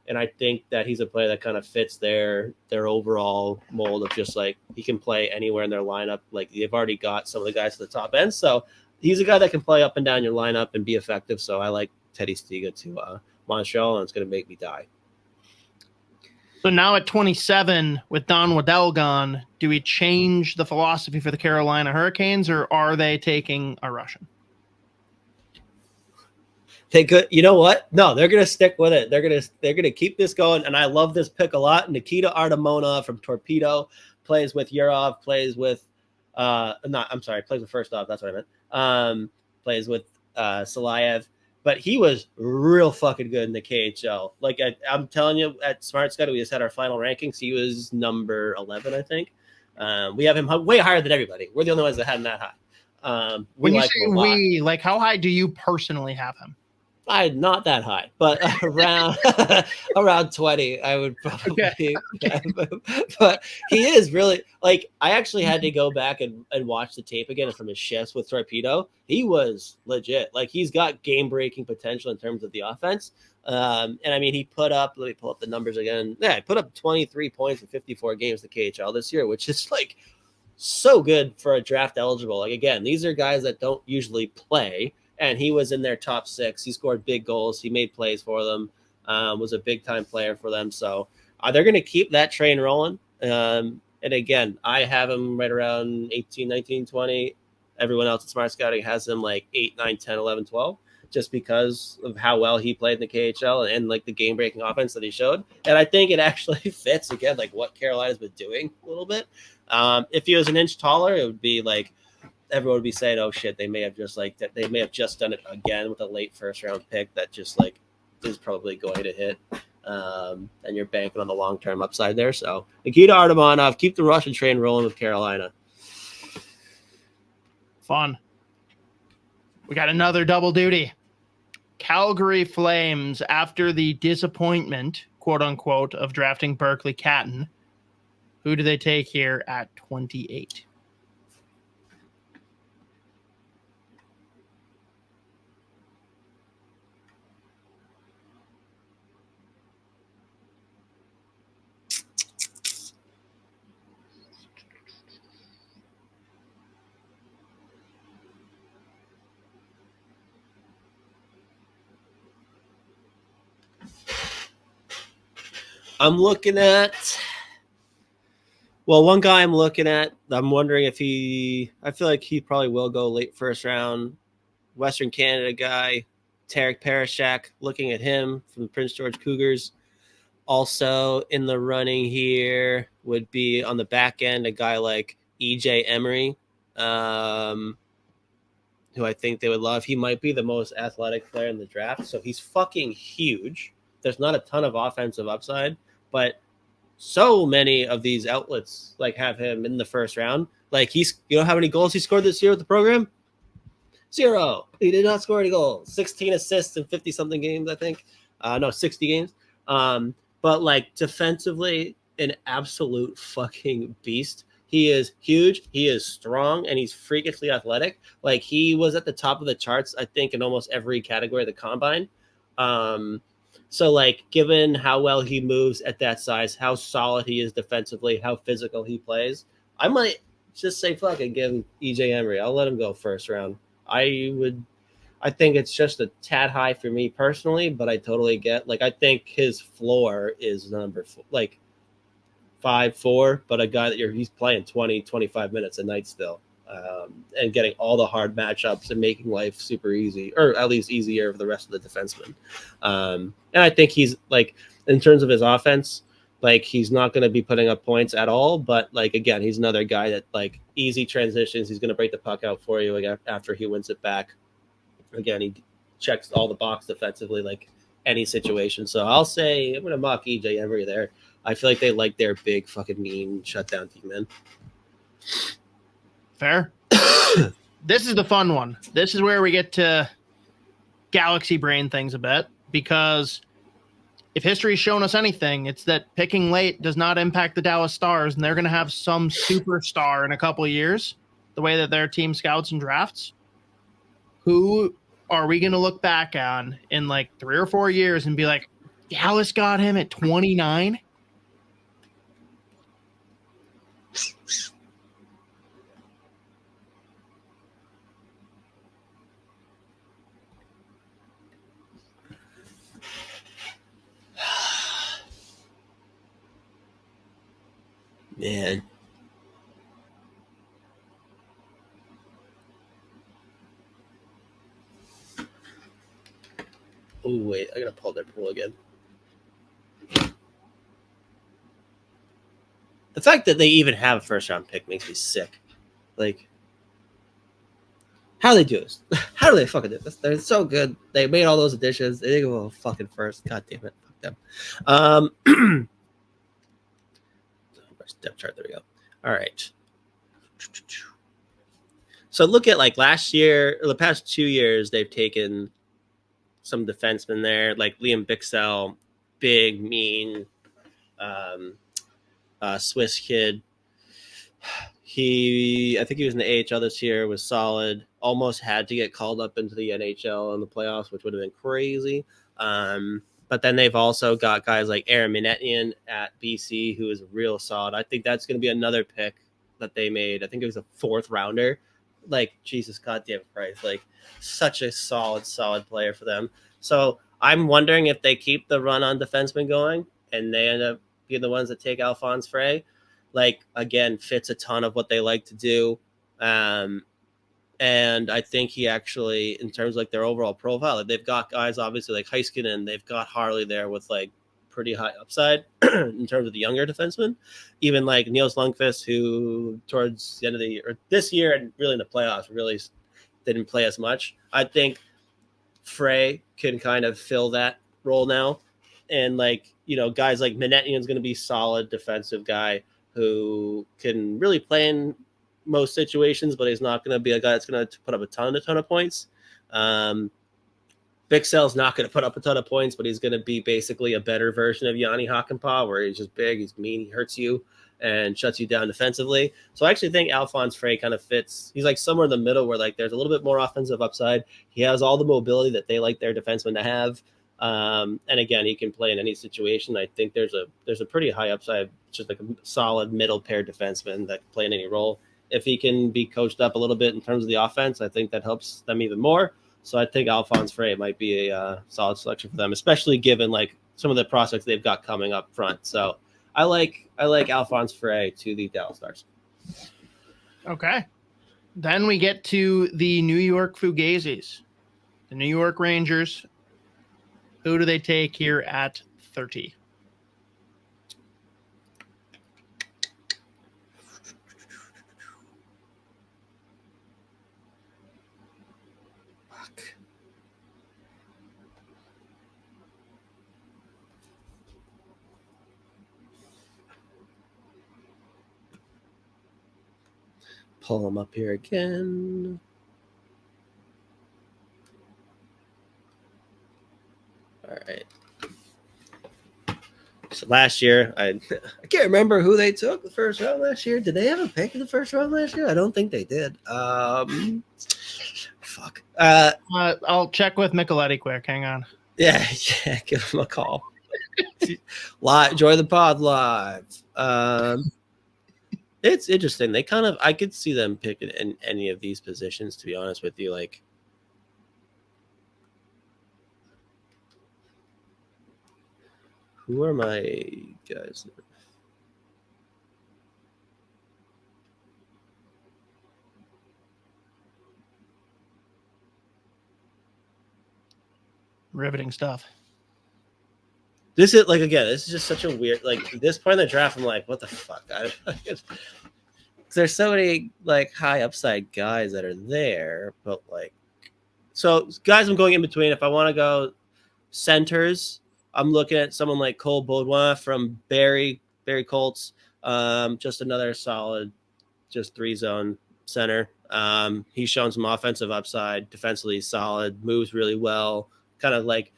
And I think that he's a player that kind of fits their overall mold of just like he can play anywhere in their lineup. Like they've already got some of the guys at the top end. So he's a guy that can play up and down your lineup and be effective. So I like Teddy Stiga to Montreal, and it's going to make me die.
So now at 27, with Don Waddell gone, do we change the philosophy for the Carolina Hurricanes, or are they taking a Russian?
They could, you know what? No, they're gonna stick with it. They're gonna keep this going, and I love this pick a lot. Nikita Artamonov from Torpedo plays with Yurov, plays with plays with First Off. That's what I meant. Plays with Silayev, but he was real fucking good in the KHL. Like I'm telling you, at SmartScud, we just had our final rankings. He was number 11, I think. We have him way higher than everybody. We're the only ones that had him that high.
When you say we, like how high do you personally have him?
Not that high, but around around 20, I would probably.
Okay.
But he is really like. I actually had to go back and watch the tape again from his shifts with Torpedo. He was legit. Like he's got game breaking potential in terms of the offense. And I mean, he put up. Let me pull up the numbers again. Yeah, he put up 23 points in 54 games in the KHL this year, which is like so good for a draft eligible. Like again, these are guys that don't usually play. And he was in their top 6. He scored big goals. He made plays for them. Was a big time player for them. So they're going to keep that train rolling. And again, I have him right around 18, 19, 20. Everyone else at Smart Scouting has him like 8, 9, 10, 11, 12, just because of how well he played in the KHL and like the game breaking offense that he showed. And I think it actually fits again, like what Carolina's been doing a little bit. If he was an inch taller, it would be like, everyone would be saying, "Oh shit, they may have just done it again with a late first round pick that just like is probably going to hit." And you're banking on the long term upside there. So Nikita Artamonov, keep the Russian train rolling with Carolina.
Fun. We got another double duty. Calgary Flames, after the disappointment, quote unquote, of drafting Berkly Catton, who do they take here at 28?
I'm looking at, well, one guy I'm looking at, I'm wondering if I feel like he probably will go late first round. Western Canada guy, Tarek Parashak, looking at him from the Prince George Cougars. Also in the running here would be on the back end, a guy like EJ Emery, who I think they would love. He might be the most athletic player in the draft. So he's fucking huge. There's not a ton of offensive upside, but so many of these outlets like have him in the first round. Like you know how many goals he scored this year with the program? 0. He did not score any goals. 16 assists in 50 something games, I think. 60 games. But like defensively, an absolute fucking beast. He is huge. He is strong, and he's freakishly athletic. Like he was at the top of the charts, I think, in almost every category of the combine. So like, given how well he moves at that size, how solid he is defensively, how physical he plays, I might just say fucking give him EJ Emery. I'll let him go first round. I think it's just a tad high for me personally, but I totally get, like, I think his floor is number 4, like 5'4", but a guy that he's playing 20, 25 minutes a night still, and getting all the hard matchups and making life super easy, or at least easier for the rest of the defensemen. And I think he's like, in terms of his offense, like he's not going to be putting up points at all, but like, again, he's another guy that like easy transitions. He's going to break the puck out for you like, after he wins it back. Again, he checks all the box defensively, like any situation. So I'll say I'm going to mock EJ Emery there. I feel like they like their big fucking mean shutdown team, man.
Fair. This is the fun one. This is where we get to galaxy brain things a bit, because if history's shown us anything, it's that picking late does not impact the Dallas Stars, and they're going to have some superstar in a couple of years, the way that their team scouts and drafts. Who are we going to look back on in like 3 or 4 years and be like, Dallas got him at 29?
Man. Oh, wait. I got to pull their pool again. The fact that they even have a first-round pick makes me sick. Like, how do they do this? How do they fucking do this? They're so good. They made all those additions. They didn't go fucking first. God damn it. Fuck them. Depth chart. There we go. All right. So look at like last year, or the past 2 years, they've taken some defensemen there, like Liam Bichsel, big, mean, Swiss kid. I think he was in the AHL this year, was solid. Almost had to get called up into the NHL in the playoffs, which would have been crazy. But then they've also got guys like Aaron Minetnian at BC, who is real solid. I think that's going to be another pick that they made. I think it was a 4th rounder. Like, Jesus goddamn Christ. Like, such a solid player for them. So I'm wondering if they keep the run on defensemen going and they end up being the ones that take Alfons Freij. Like, again, fits a ton of what they like to do. And I think he actually, in terms of like their overall profile, like they've got guys obviously like Heiskanen, they've got Harley there with like pretty high upside in terms of the younger defensemen. Even like Niels Lundqvist, who towards the end of the year, or this year and really in the playoffs, really didn't play as much. I think Freij can kind of fill that role now. And like, you know, guys like Minetnian's going to be solid defensive guy who can really play in most situations, but he's not going to be a guy that's going to put up a ton of points. Bichsel's not going to put up a ton of points, but he's going to be basically a better version of Yanni Hakanpää, where he's just big, he's mean, he hurts you and shuts you down defensively. So I actually think Alfons Freij kind of fits. He's like somewhere in the middle where like there's a little bit more offensive upside. He has all the mobility that they like their defensemen to have. And again, he can play in any situation. I think there's a pretty high upside, just like a solid middle pair defenseman that can play in any role. If he can be coached up a little bit in terms of the offense, I think that helps them even more. So I think Alfons Freij might be a solid selection for them, especially given like some of the prospects they've got coming up front. So I like Alfons Freij to the Dallas Stars.
Okay. Then we get to the New York Fugazis, the New York Rangers. Who do they take here at 30?
Pull them up here again. All right. So last year, I can't remember who they took the first round last year. Did they have a pick in the first round last year? I don't think they did. Fuck.
I'll check with Micheletti quick. Hang on.
Yeah, give him a call. Join the pod live. It's interesting. They kind of, I could see them picking in any of these positions, to be honest with you. Like, who are my guys?
Riveting stuff.
This is like, again, this is just such a weird, like, at this point in the draft, I'm like, what the fuck? There's so many like high upside guys that are there, but like, so guys, I'm going in between. If I want to go centers, I'm looking at someone like Cole Baudouin from Barrie Colts. Just another solid, just 3-zone center. He's shown some offensive upside, defensively solid, moves really well, kind of like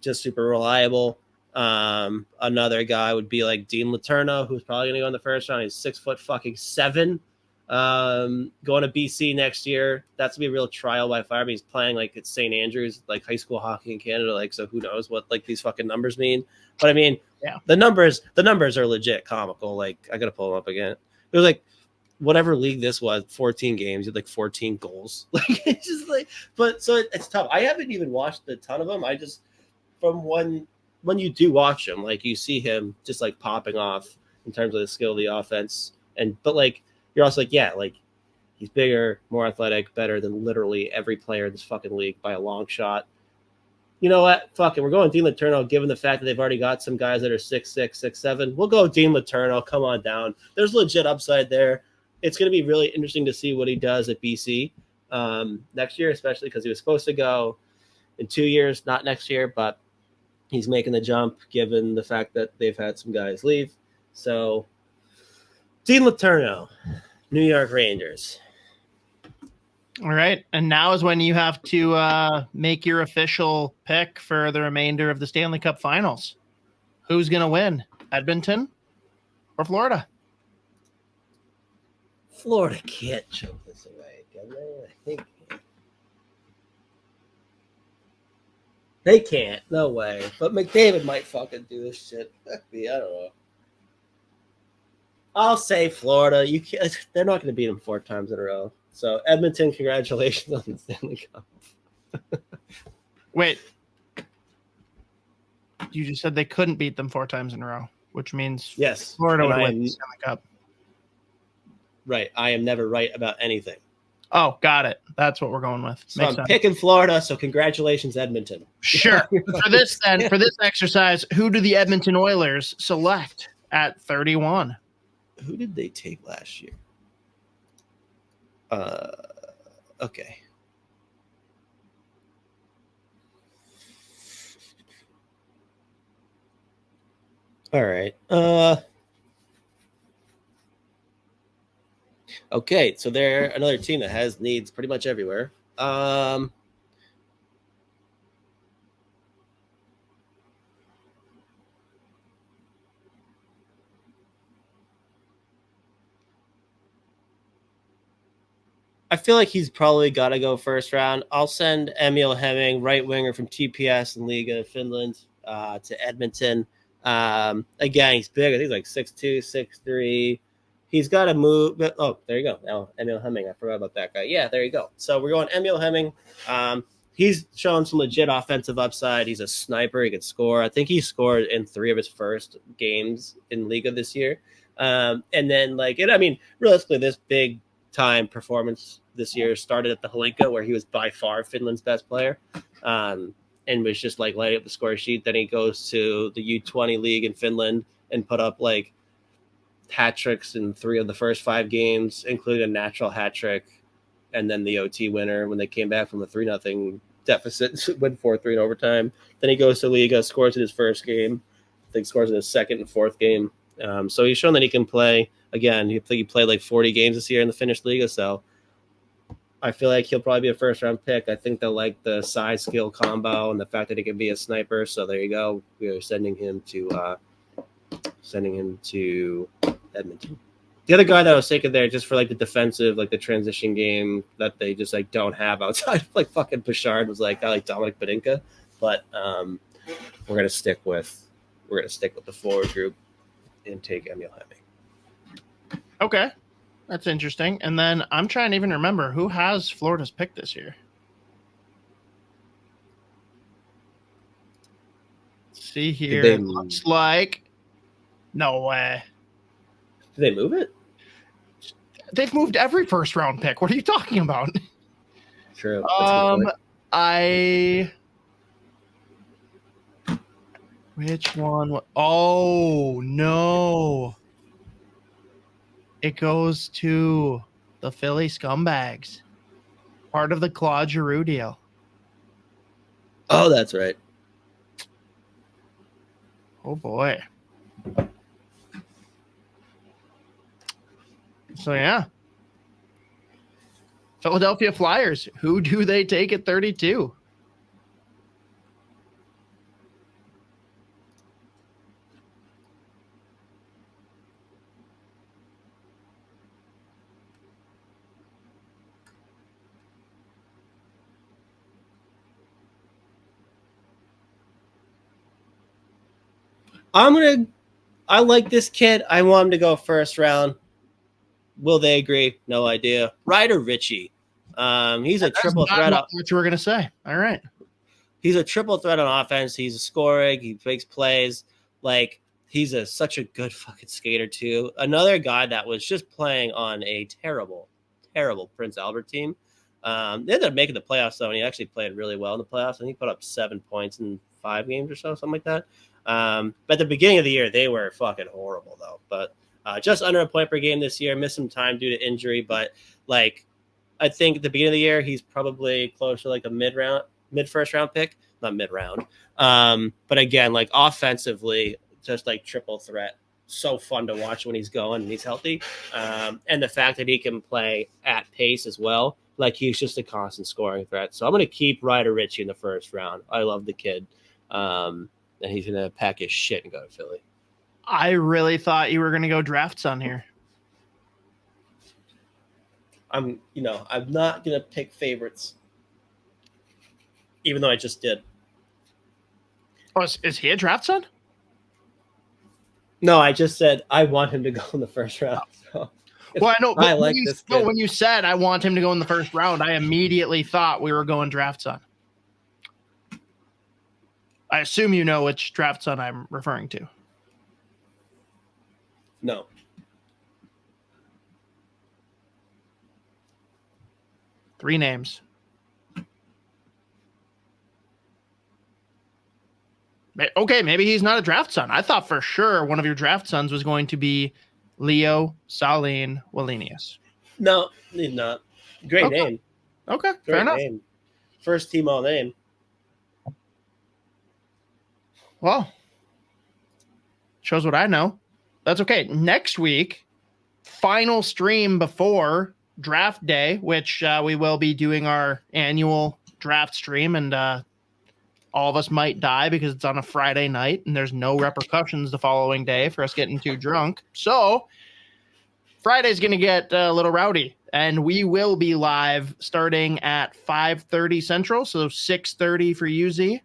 just super reliable. Another guy would be like Dean Letourneau, who's probably gonna go in the first round. He's 6'7", going to BC next year. That's gonna be a real trial by fire. He's playing like it's St. Andrews, like high school hockey in Canada. Like, so who knows what like these fucking numbers mean? But I mean,
yeah,
the numbers are legit comical. Like, I gotta pull them up again. It was like whatever league this was, 14 games, you had like 14 goals. Like, it's just like, but so it's tough. I haven't even watched a ton of them. I just, from when you do watch him, like you see him just like popping off in terms of the skill of the offense. But like, you're also like, yeah, like he's bigger, more athletic, better than literally every player in this fucking league by a long shot. You know what? Fuck it. We're going Dean Letourneau, given the fact that they've already got some guys that are 6'6", 6'7". We'll go Dean Letourneau. Come on down. There's legit upside there. It's going to be really interesting to see what he does at BC next year, especially because he was supposed to go in 2 years, not next year, but he's making the jump given the fact that they've had some guys leave. So Dean Letourneau, New York Rangers.
All right. And now is when you have to make your official pick for the remainder of the Stanley Cup Finals. Who's going to win, Edmonton or Florida?
Florida can't choke this away, can they? They can't. No way. But McDavid might fucking do this shit. Fuck me. I don't know. I'll say Florida. You can't. They're not going to beat them 4 times in a row. So Edmonton, congratulations on the Stanley Cup.
Wait. You just said they couldn't beat them 4 times in a row, which means
yes,
Florida would win the Stanley Cup.
Right. I am never right about anything.
Oh, got it. That's what we're going with.
So I'm picking Florida, so congratulations, Edmonton.
Sure. For this exercise, who do the Edmonton Oilers select at 31?
Who did they take last year? Okay. All right. Okay, so they're another team that has needs pretty much everywhere. I feel like he's probably got to go first round. I'll send Emil Hemming, right winger from TPS and Liga Finland, to Edmonton. Again, he's big. I think he's like 6'2", 6'3". He's got to move. Oh, there you go. Now, Emil Hemming. I forgot about that guy. Yeah, there you go. So we're going Emil Hemming. He's shown some legit offensive upside. He's a sniper. He can score. I think he scored in 3 of his first games in Liga this year. And then, realistically, this big time performance this year started at the Helinka, where he was by far Finland's best player, and was just like lighting up the score sheet. Then he goes to the U20 league in Finland and put up like hat tricks in 3 of the first 5 games, including a natural hat trick, and then the OT winner when they came back from a 3-0 deficit, went 4-3 in overtime. Then he goes to Liga, scores in his first game, I think scores in his second and fourth game. So he's shown that he can play. Again, he played like 40 games this year in the Finnish Liga, so I feel like he'll probably be a first-round pick. I think they'll like the size-skill combo and the fact that he can be a sniper. So there you go. We are sending him to Edmonton. The other guy that I was thinking there, just for like the defensive, like the transition game that they just like don't have outside of like fucking Bouchard, was like I like Dominic Badinka, but we're gonna stick with the forward group and take Emil Hemming.
Okay, that's interesting. And then I'm trying to even remember who has Florida's pick this year. Let's see here. It looks like no way.
Did they move it?
They've moved every first round pick. What are you talking about?
True.
Which one? Oh no. It goes to the Philly Scumbags. Part of the Claude Giroux deal.
Oh, that's right.
Oh boy. So yeah. Philadelphia Flyers. Who do they take at 32?
I like this kid. I want him to go first round. Will they agree? No idea. Ryder Ritchie. He's a triple threat.
What you were going to say. All right.
He's a triple threat on offense. He's a scoring. He makes plays. Like, he's such a good fucking skater, too. Another guy that was just playing on a terrible, terrible Prince Albert team. They ended up making the playoffs, though, and he actually played really well in the playoffs. And he put up 7 points in 5 games or so, something like that. But at the beginning of the year, they were fucking horrible, though. But just under a point per game this year, missed some time due to injury. But, like, I think at the beginning of the year, he's probably close to, like, a mid-first round pick. Not mid-round. But, again, like, offensively, just, like, triple threat so fun to watch when he's going and he's healthy. And the fact that he can play at pace as well, like he's just a constant scoring threat. So I'm going to keep Ryder Ritchie in the first round. I love the kid. And he's going to pack his shit and go to Philly.
I really thought you were going to go draft son here.
I'm not going to pick favorites, even though I just did.
Oh, is he a draft son?
No, I just said I want him to go in the first round. So.
Well, I know.
I like this kid.
When you said I want him to go in the first round, I immediately thought we were going draft son. I assume you know which draft son I'm referring to.
No.
Three names. Okay, maybe he's not a draft son. I thought for sure one of your draft sons was going to be Leo Saline Wallenius.
No, he's not. Great name.
Okay,
Great
fair enough.
Name. First team all name.
Well, shows what I know. That's okay. Next week, final stream before draft day, which we will be doing our annual draft stream, and all of us might die because it's on a Friday night and there's no repercussions the following day for us getting too drunk. So Friday's going to get a little rowdy, and we will be live starting at 5:30 Central, so 6:30 for UZ,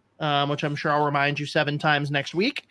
which I'm sure I'll remind you 7 times next week.